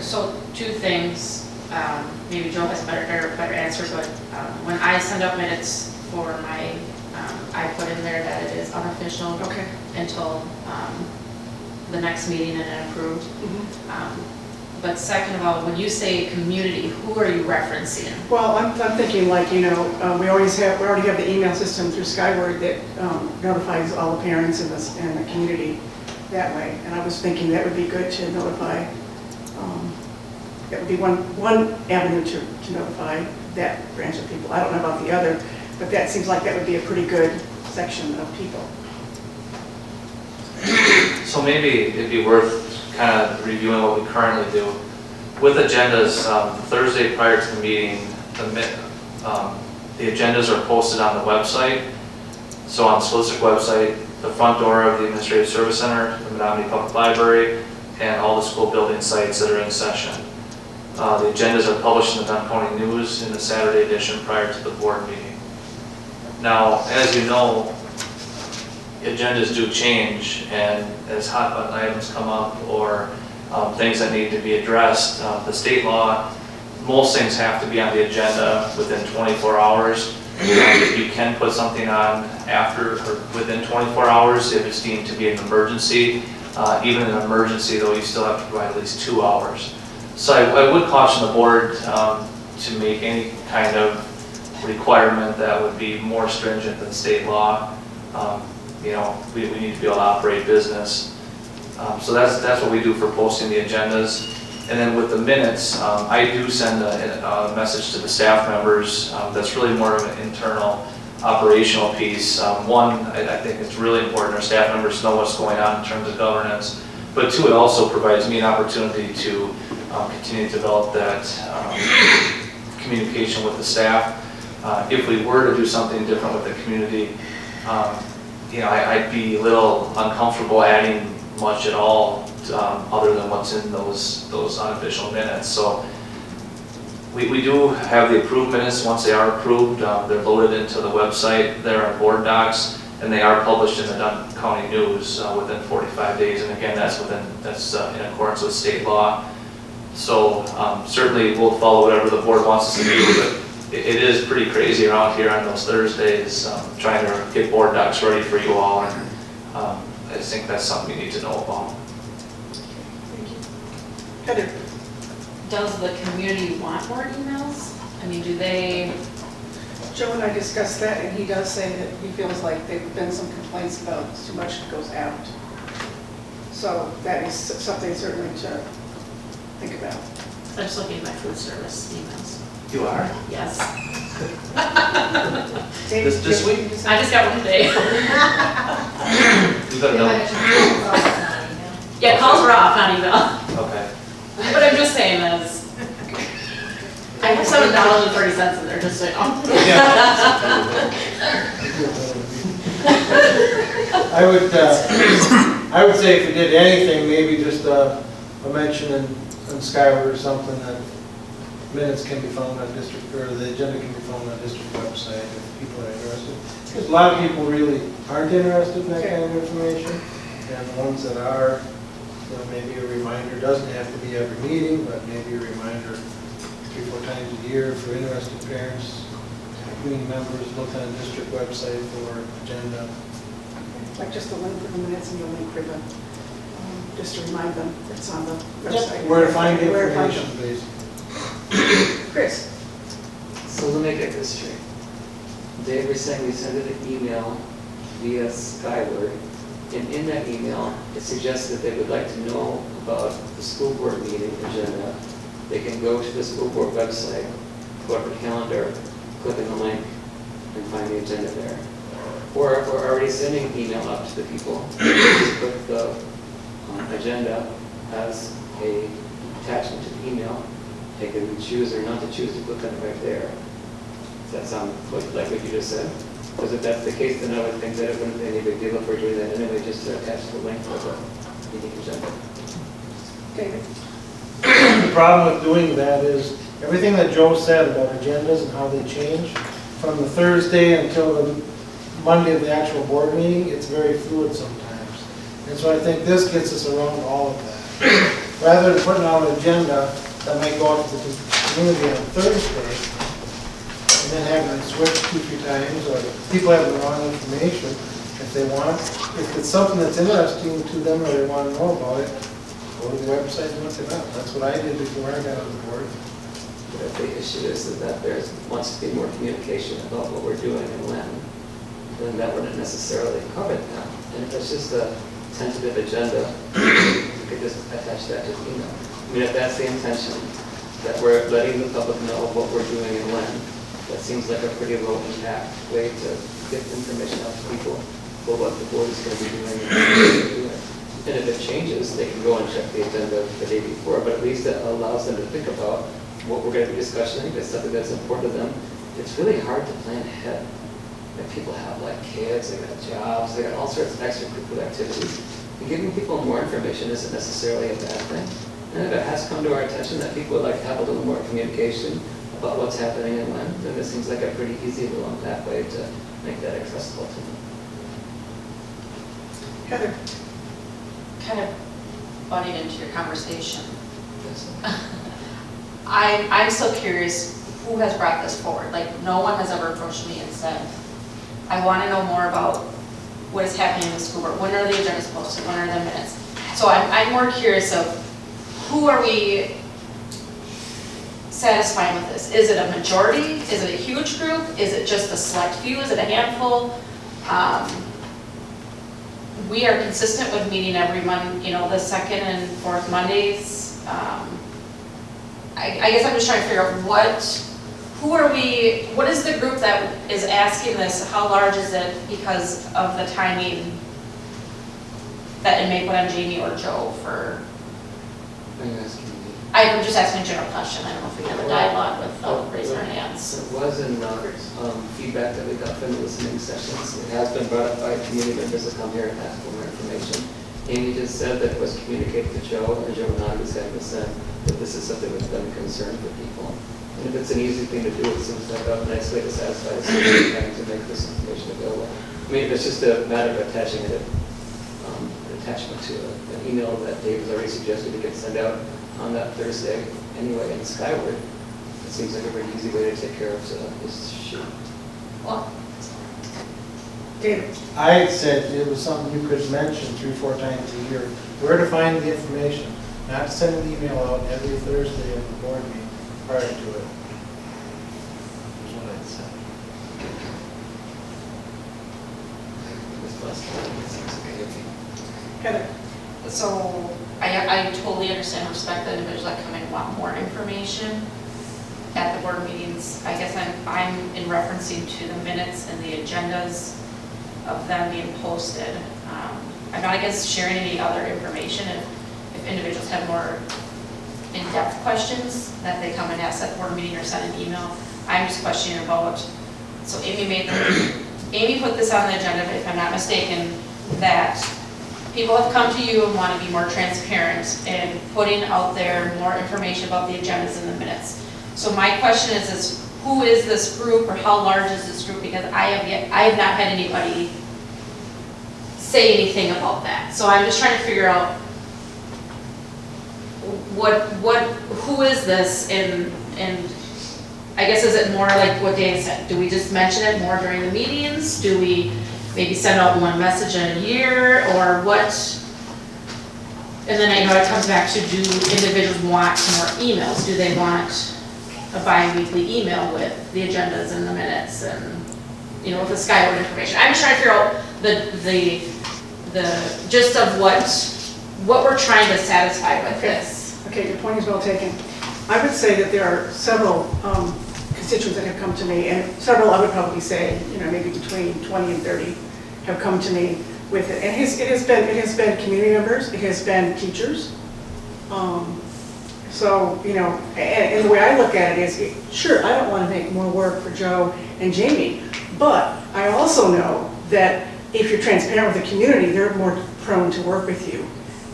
So two things, maybe Joe has better answer, but when I send out minutes for my, I put in there that it is unofficial Okay. until the next meeting and then approved. But second of all, when you say community, who are you referencing? Well, I'm thinking like, you know, we already have the email system through Skyward that notifies all the parents in the community that way. And I was thinking that would be good to notify. That would be one avenue to notify that branch of people. I don't know about the other, but that seems like that would be a pretty good section of people. So maybe it'd be worth kind of reviewing what we currently do. With agendas, the Thursday prior to the meeting, the agendas are posted on the website. So on the school district website, the front door of the Administrative Service Center, the Menomonie Public Library, and all the school building sites that are in session. The agendas are published in the Dunn County News in the Saturday edition prior to the board meeting. Now, as you know, agendas do change, and as hot button items come up or things that need to be addressed, the state law, most things have to be on the agenda within 24 hours. If you can put something on after or within 24 hours, if it's deemed to be an emergency, even in an emergency though, you still have to provide at least 2 hours. So I would caution the board to make any kind of requirement that would be more stringent than state law. You know, we need to be able to operate business. So that's what we do for posting the agendas. And then with the minutes, I do send a message to the staff members. That's really more of an internal operational piece. One, I think it's really important our staff members know what's going on in terms of governance. But two, it also provides me an opportunity to continue to develop that communication with the staff. If we were to do something different with the community, you know, I'd be a little uncomfortable adding much at all other than what's in those unofficial minutes. So we do have the approved minutes. Once they are approved, they're loaded into the website. They're on board docs, and they are published in the Dunn County News within 45 days. And again, that's in accordance with state law. So certainly we'll follow whatever the board wants us to do, but it is pretty crazy around here on those Thursdays, trying to get board docs ready for you all, and I just think that's something you need to know about. Heather? Does the community want more emails? I mean, do they, Joe and I discussed that, and he does say that he feels like there've been some complaints about too much that goes out. So that is something certainly to think about. I'm just looking at my food service emails. You are? Yes. Dave, This week? I just got one today. You better know. Yeah, calls were off, not email. Okay. But I'm just saying that's, I have $7.30 in there, just so you know. I would say if you did anything, maybe just a mention in Skyward or something that minutes can be found on district, or the agenda can be found on district website if people are interested. Because a lot of people really aren't interested in that kind of information, and the ones that are, you know, maybe a reminder, doesn't have to be every meeting, but maybe a reminder 3-4 times a year for interested parents, community members, look on the district website for agenda. Like just a link for the minutes and a link for the, just to remind them that it's on the website. Where to find Where to find information, them. basically. Chris? So let me get this straight. Dave was saying we send it an email via Skyward, and in that email, it suggests that they would like to know about the school board meeting agenda. They can go to the school board website, go up to calendar, click on the link, and find the agenda there. Or if we're already sending an email out to the people, just put the agenda as a attachment to the email. They can choose or not to choose to click on it right there. Does that sound like what you just said? Because if that's the case, then I would think that it wouldn't be any big deal if we're doing that anyway, just to attach the link to the meeting agenda. David? The problem with doing that is everything that Joe said about agendas and how they change from the Thursday until the Monday of the actual board meeting, it's very fluid sometimes. And so I think this gets us around all of that. Rather than putting out an agenda that might go out to the community on Thursday and then having it switch 2-3 times, or people have the wrong information, if they want, if it's something that's interesting to them or they want to know about it, go to the website and look it up. That's what I did before I got on the board. But the issue is that there wants to be more communication about what we're doing and when, then that wouldn't necessarily cover it now. And if it's just a tentative agenda, you could just attach that to the email. I mean, if that's the intention, that we're letting the public know what we're doing and when, that seems like a pretty low impact way to get information out to people for what the board is going to be doing and when they're doing it. And if it changes, they can go and check the agenda the day before, but at least it allows them to think about what we're going to be discussing, if it's something that's important to them. It's really hard to plan ahead. Like people have like kids, they got jobs, they got all sorts of extracurricular activities. And giving people more information isn't necessarily a bad thing. And if it has come to our attention that people would like to have a little more communication about what's happening and when, then this seems like a pretty easy little pathway to make that accessible to them. Heather? Kind of butting into your conversation. I'm still curious, who has brought this forward? Like, no one has ever approached me and said, I want to know more about what is happening in the school board. When are the agendas posted? When are the minutes? So I'm more curious of who are we satisfying with this? Is it a majority? Is it a huge group? Is it just a select few? Is it a handful? We are consistent with meeting every month, you know, the second and fourth Mondays. I guess I'm just trying to figure out what is the group that is asking this? How large is it because of the timing that it may put on Jamie or Joe for? I'm just asking a general question. I don't know if we have a dialogue with raising our hands. It was in feedback that we got from the listening sessions. It has been brought up by community members that come here and ask for more information. Amy just said that it was communicated to Joe, and Joe nodded his head and said that this is something that's been a concern for people. And if it's an easy thing to do, it seems like a nice way to satisfy the city having to make this information available. I mean, if it's just a matter of attaching it, an attachment to an email that Dave has already suggested to get sent out on that Thursday anyway in Skyward. It seems like a pretty easy way to take care of this issue. Well, David? I said it was something you could mention 3-4 times a year, where to find the information, not to send an email out every Thursday at the board meeting prior to it. Is what I'd say. This last one, it seems okay with me. Heather? so I totally understand and respect the individuals that come in and want more information at the board meetings. I guess I'm in referencing to the minutes and the agendas of them being posted. I'm not against sharing any other information if individuals have more in-depth questions that they come and ask at the board meeting or send an email. I'm just questioning about, so Amy put this on the agenda, if I'm not mistaken, that people have come to you and want to be more transparent and putting out there more information about the agendas and the minutes. So my question is who is this group, or how large is this group? Because I have not had anybody say anything about that. So I'm just trying to figure out who is this, and I guess, is it more like what Dan said? Do we just mention it more during the meetings? Do we maybe send out one message in a year, or what? And then I know it comes back to, do individuals want more emails? Do they want a bi-weekly email with the agendas and the minutes and, with the Skyward information? I'm just trying to figure out the gist of what we're trying to satisfy with this. Okay, your point is well taken. I would say that there are several constituents that have come to me, and several I would probably say, maybe between 20 and 30 have come to me with it. And it has been community members, it has been teachers. So, and the way I look at it is, sure, I don't want to make more work for Joe and Jamie, but I also know that if you're transparent with the community, they're more prone to work with you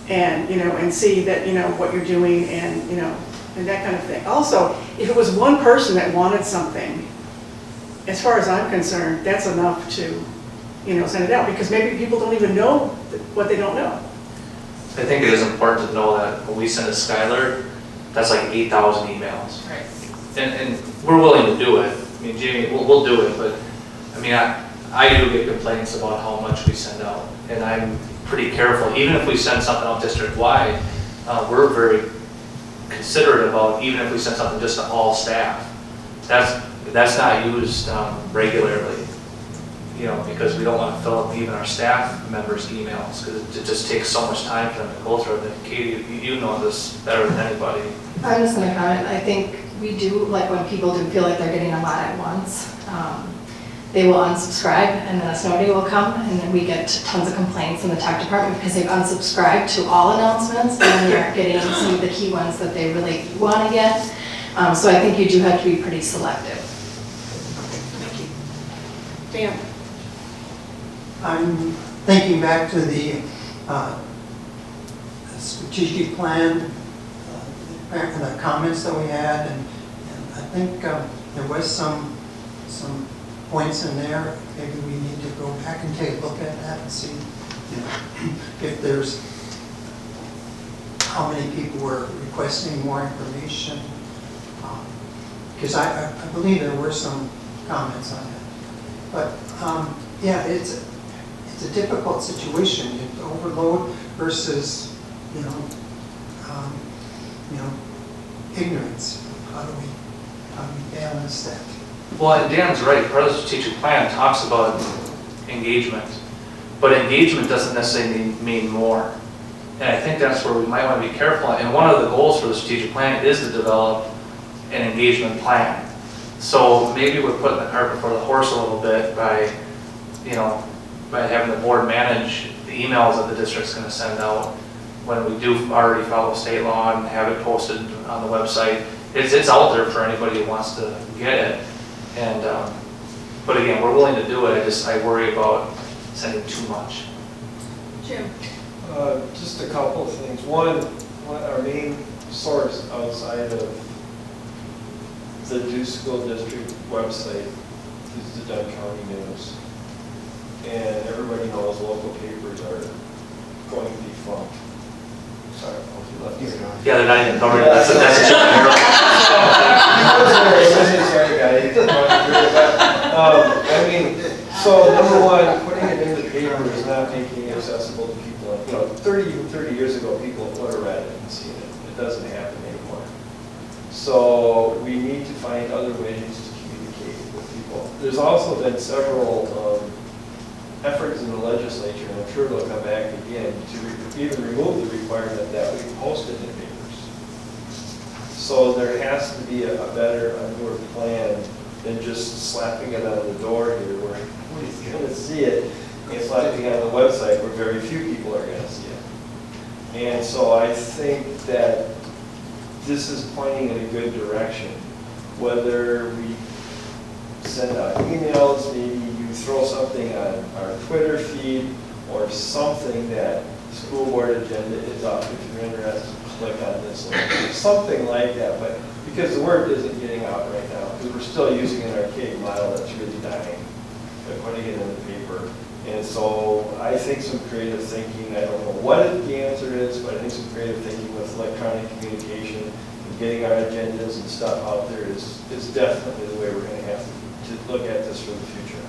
and, and see that, what you're doing and, and that kind of thing. Also, if it was one person that wanted something, as far as I'm concerned, that's enough to, send it out, because maybe people don't even know what they don't know. I think it is important to know that when we send a Skylar, that's like 8,000 emails. Right. And we're willing to do it. I mean, Jamie, we'll do it, but I mean, I do get complaints about how much we send out, and I'm pretty careful. Even if we send something out district-wide, we're very considerate about, even if we send something just to all staff, that's not used regularly, because we don't want to fill up even our staff members' emails, because it just takes so much time for them to go through it. Katie, you know this better than anybody. I'm just going to comment. I think we do, like when people do feel like they're getting a lot at once, they will unsubscribe, and then a snow day will come, and then we get tons of complaints in the tech department because they've unsubscribed to all announcements, and then they aren't getting some of the key ones that they really want to get. So I think you do have to be pretty selective. Thank you. Dan? I'm thinking back to the strategic plan, the comments that we had, and I think there was some points in there. Maybe we need to go back and take a look at that and see if there's, how many people were requesting more information. Because I believe there were some comments on it. But yeah, it's a difficult situation. Overload versus ignorance. How do we balance that? Well, and Dan's right. Part of the strategic plan talks about engagement, but engagement doesn't necessarily mean more. And I think that's where we might want to be careful. And one of the goals for the strategic plan is to develop an engagement plan. So maybe we're putting the cart before the horse a little bit by having the board manage the emails that the district's going to send out when we do already follow state law and have it posted on the website. It's out there for anybody who wants to get it. And but again, we're willing to do it. I worry about sending too much. Jim? Just a couple of things. One, our main source outside of the Duke School District website is the Dunn County News. And everybody knows local papers are going defunct. sorry, you left me. Yeah, they're not even covering it. That's a Sorry, guys. I mean, so number one, putting it in the paper is not making it accessible to people. 30 years ago, people would have read it and seen it. It doesn't happen anymore. So we need to find other ways to communicate with people. There's also been several efforts in the legislature, and I'm sure they'll come back again, to even remove the requirement that we post it in papers. So there has to be a better, a newer plan than just slapping it on the door here where nobody's going to see it, and slapping it on the website where very few people are going to see it. And so I think that this is pointing in a good direction. Whether we send out emails, maybe you throw something on our Twitter feed, or something that school board agenda is up. If you're interested, click on this link, something like that. But because the word isn't getting out right now, because we're still using an archaic model that's really dying, by putting it in the paper. And so I think some creative thinking, I don't know what the answer is, but I think some creative thinking with electronic communication and getting our agendas and stuff out there is definitely the way we're going to have to look at this for the future.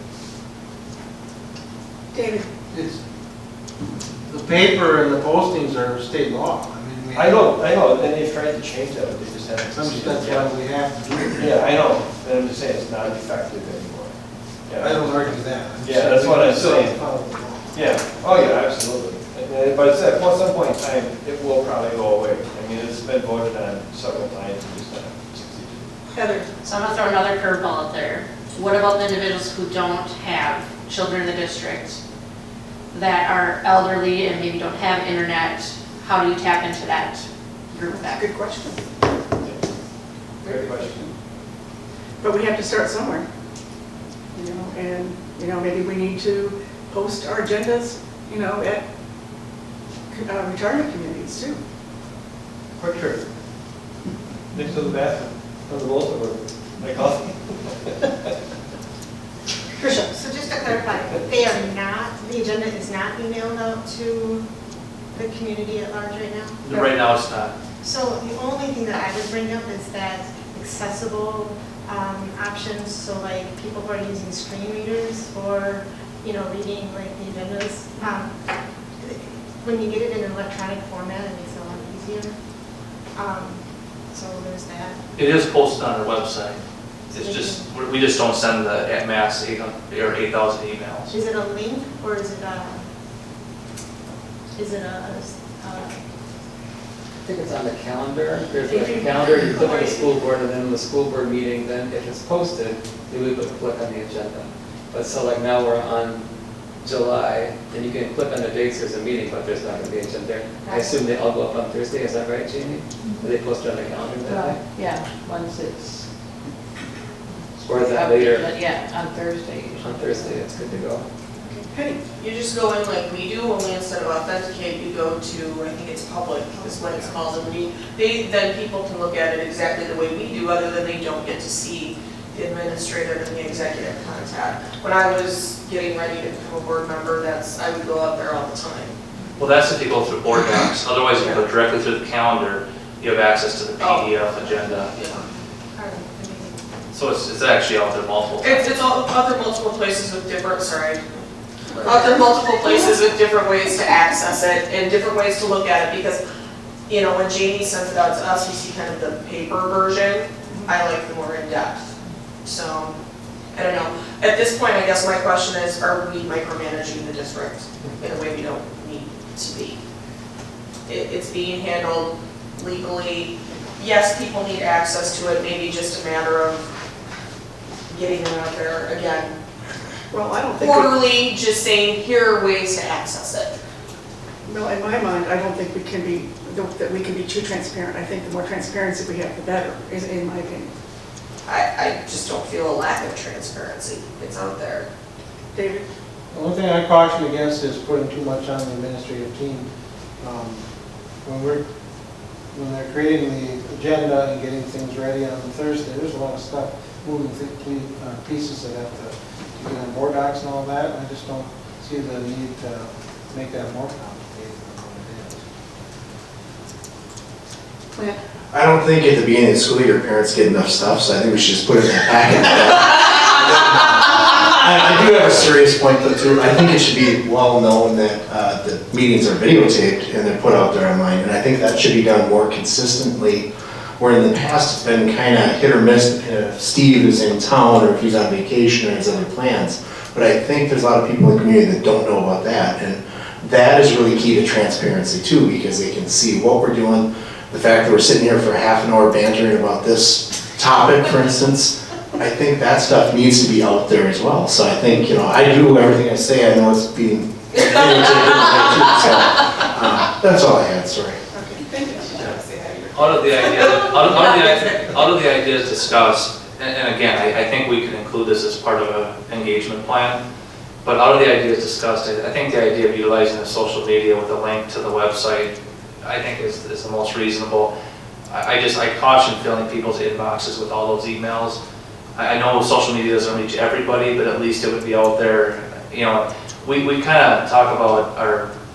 David? It's, the paper and the postings are state law. I mean, I know, and they've tried to change that, but they just haven't succeeded. That's why we have to do it. Yeah, I know, and I'm just saying it's not effective anymore. Yeah. I don't argue that. I'm just Yeah, that's what I'm we still saying. follow the law. Yeah, oh yeah, absolutely. But at some point in time, it will probably go away. I mean, it's been voted on several times and just not succeeded. Heather? So I'm gonna throw another curveball out there. What about the individuals who don't have children in the district that are elderly and maybe don't have internet? How do you tap into that group? That's a good question. Great question. But we have to start somewhere. And maybe we need to post our agendas, at retirement communities too. Quick trip. Next to the bathroom, on the bulletin board. My coffee. Tricia? So just to clarify, the agenda is not emailed out to the community at large right now? Right now, it's not. So the only thing that I would bring up is that accessible options, so like people who are using screen readers for, reading like the agendas. When you get it in an electronic format, it makes it a lot easier. So there's that. It is posted on our website. It's just, we just don't send the at mass 8,000 emails. Is it a link or is it a I think it's on the calendar. There's like a calendar, you click on the school board, and then in the school board meeting, then if it's posted, you would click on the agenda. But so like now we're on July, and you can click on the dates, there's a meeting, but there's not going to be an agenda there. I assume they all go up on Thursday, is that right, Jamie? Are they posted on the calendar that day? Yeah, once it's. Or is that later? Yeah, on Thursday. On Thursday, it's good to go. Penny? You just go in like we do, only instead of authenticate, you go to, I think it's public, is what it's called, and then people can look at it exactly the way we do, other than they don't get to see the administrative and the executive contact. When I was getting ready to become a board member, I would go out there all the time. Well, that's if you go through board docs. Otherwise, if you go directly through the calendar, you have access to the PDF agenda. So it's actually out there multiple times. It's all other multiple places with different, other multiple places with different ways to access it and different ways to look at it, because, when Jamie sends it out to us, we see kind of the paper version. I like the more in-depth. So, I don't know. At this point, I guess my question is, are we micromanaging the district in a way we don't need to be? It's being handled legally. Yes, people need access to it, maybe just a matter of getting it out there again. Well, I don't think. Quarterly, just saying, here are ways to access it. Well, in my mind, I don't think we can be too transparent. I think the more transparency we have, the better, is in my opinion. I just don't feel a lack of transparency. It's out there. David? The only thing I caution against is putting too much on the administrative team. When they're creating the agenda and getting things ready on Thursday, there's a lot of stuff, moving pieces that have to get on board docs and all that. I just don't see the need to make that more complicated than what it is. plan? I don't think at the beginning of the school year, parents get enough stuff, so I think we should just put it in that packet. I do have a serious point though too. I think it should be well known that the meetings are videotaped and they're put out there online. And I think that should be done more consistently, where in the past it's been kind of hit or miss if Steve is in town or if he's on vacation or has other plans. But I think there's a lot of people in the community that don't know about that. And that is really key to transparency too, because they can see what we're doing. The fact that we're sitting here for half an hour bantering about this topic, for instance, I think that stuff needs to be out there as well. So I think, I do everything I say, I know it's being videotaped too, so that's all I had, sorry. Okay, thank you. Out of the ideas discussed, and again, I think we could include this as part of an engagement plan, but out of the ideas discussed, I think the idea of utilizing the social media with a link to the website, I think is the most reasonable. I caution filling people's inboxes with all those emails. I know social media doesn't reach everybody, but at least it would be out there. We kind of talk about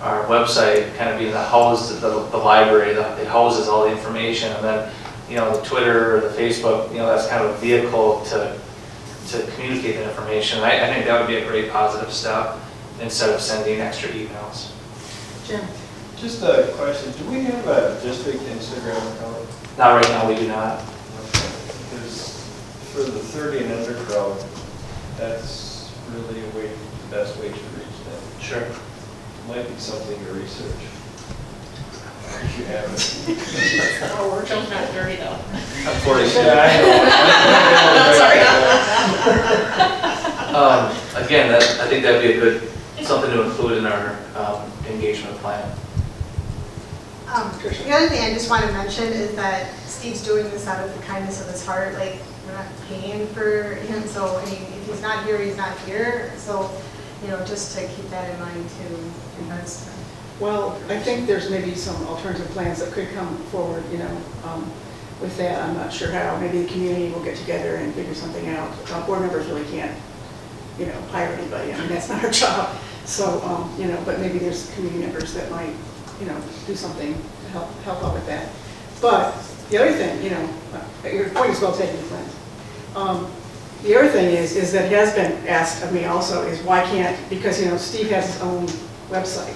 our website kind of being the library that houses all the information, and then the Twitter or the Facebook, that's kind of a vehicle to communicate the information. I think that would be a great positive step instead of sending extra emails. Jim? Just a question, do we have a district Instagram account? Not right now, we do not. Because for the 30 and under crowd, that's really the best way to reach them. Sure. Might be something to research. If you haven't. Oh, we're jumping at 30 though. I'm 46. Yeah, I know. Sorry. Again, I think that'd be a good, something to include in our engagement plan. The other thing I just want to mention is that Steve's doing this out of the kindness of his heart. Like, we're not paying for him, so I mean, if he's not here, he's not here. So, just to keep that in mind too. Because, Well, I think there's maybe some alternative plans that could come forward, with that. I'm not sure how. Maybe the community will get together and figure something out. Board members really can't, hire anybody. I mean, that's not our job. So, but maybe there's community members that might, do something to help out with that. But the other thing, your point is well taken, Clint. The other thing is that has been asked of me also is why can't, because, Steve has his own website.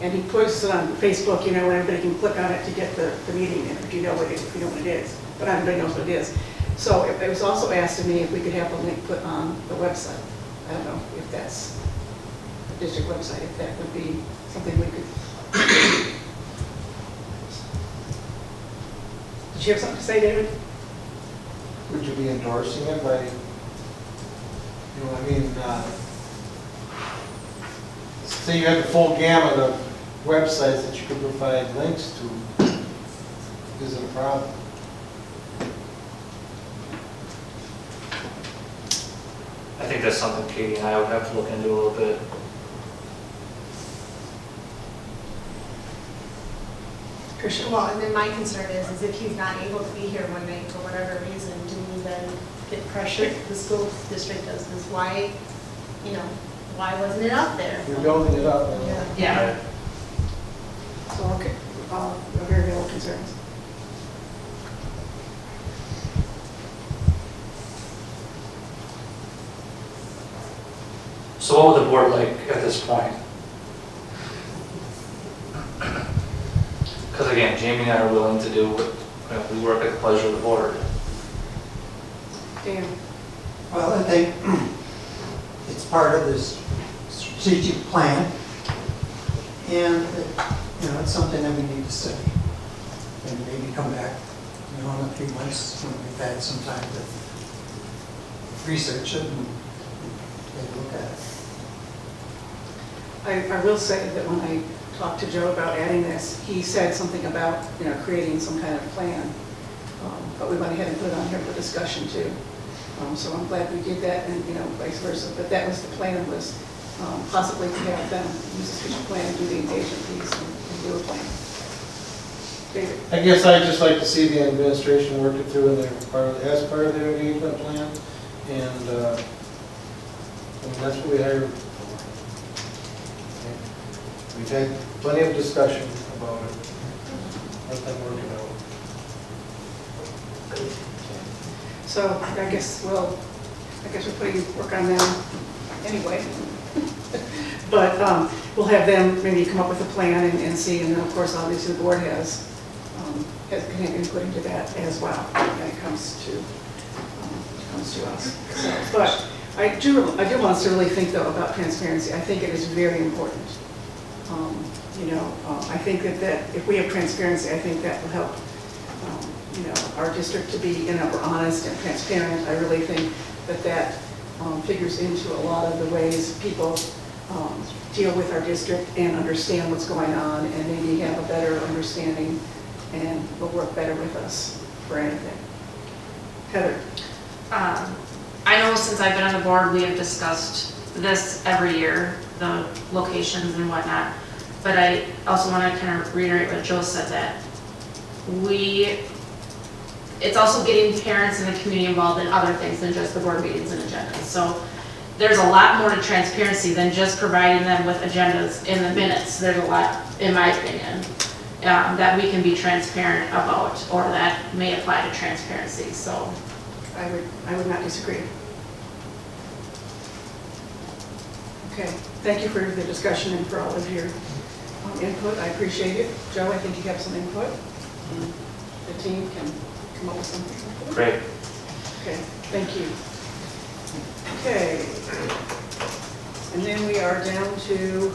And he puts it on Facebook, and everybody can click on it to get the meeting in, if you know what it is, if you know what it is. But not everybody knows what it is. So it was also asked of me if we could have the link put on the website. I don't know if that's the district website, if that would be something we could. Did you have something to say, David? Would you be endorsing it by, say you had the full gamut of websites that you could provide links to, is it a problem? I think that's something Katie and I would have to look into a little bit. Christian? well, and then my concern is if he's not able to be here one night for whatever reason, do we then get pressured? The school district does this. Why, why wasn't it up there? You're building it up. Yeah. So, okay, very valid concerns. So what would the board like at this point? Because again, Jamie and I are willing to do what, we work at the pleasure of the board. Dan? Well, I think it's part of this strategic plan, and, it's something that we need to study. And maybe come back, in a few months when we've had some time to research it and take a look at it. I will say that when I talked to Joe about adding this, he said something about, creating some kind of plan. But we went ahead and put it on here for discussion too. So I'm glad we did that, and, vice versa. But that was the plan, was possibly to have them use the strategic plan and do the engagement piece and do a plan. David? I guess I'd just like to see the administration work it through as part of their engagement plan, and that's what we hired for. Okay. We've had plenty of discussion about it. Let them work it out. So I guess we're putting work on them anyway. But we'll have them maybe come up with a plan and see, and then of course, obviously, the board has input into that as well when it comes to us. So, but I do want us to really think though about transparency. I think it is very important. I think that if we have transparency, I think that will help, our district to be, we're honest and transparent. I really think that figures into a lot of the ways people deal with our district and understand what's going on and maybe have a better understanding and will work better with us for anything. Heather? I know since I've been on the board, we have discussed this every year, the locations and whatnot. But I also want to kind of reiterate what Joe said, that it's also getting parents in the community involved in other things than just the board meetings and agendas. So there's a lot more to transparency than just providing them with agendas in the minutes. There's a lot, in my opinion, that we can be transparent about, or that may apply to transparency, so. I would not disagree. Okay, thank you for the discussion and for all of your input. I appreciate it. Joe, I think you have some input. The team can come up with something. Great. Okay, thank you. Okay. And then we are down to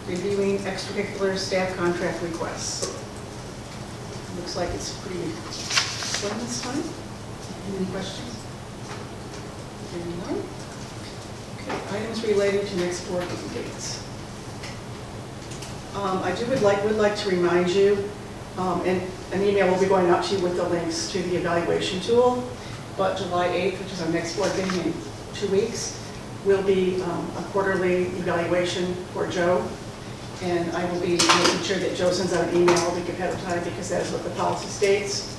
reviewing extracurricular staff contract requests. Looks like it's pretty slim this time. Any questions? Hearing none. Okay, items related to next board meeting dates. I would like to remind you, and an email will be going out to you with the links to the evaluation tool, but July 8th, which is our next board meeting in 2 weeks, will be a quarterly evaluation for Joe. And I will be making sure that Joe sends out an email a week ahead of time because that is what the policy states.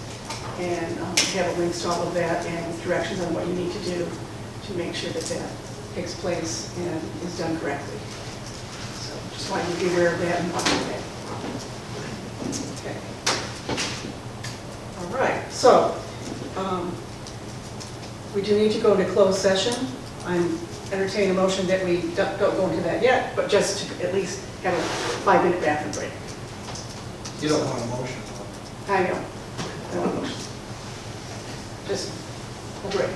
And we have links to all of that and directions on what you need to do to make sure that that takes place and is done correctly. So just want you to be aware of that and watch that. Okay. All right. So we do need to go into closed session. I'm entertaining a motion that we don't go into that yet, but just to at least have a 5-minute bathroom break. You don't want a motion. I know. I don't want a motion. Just a break.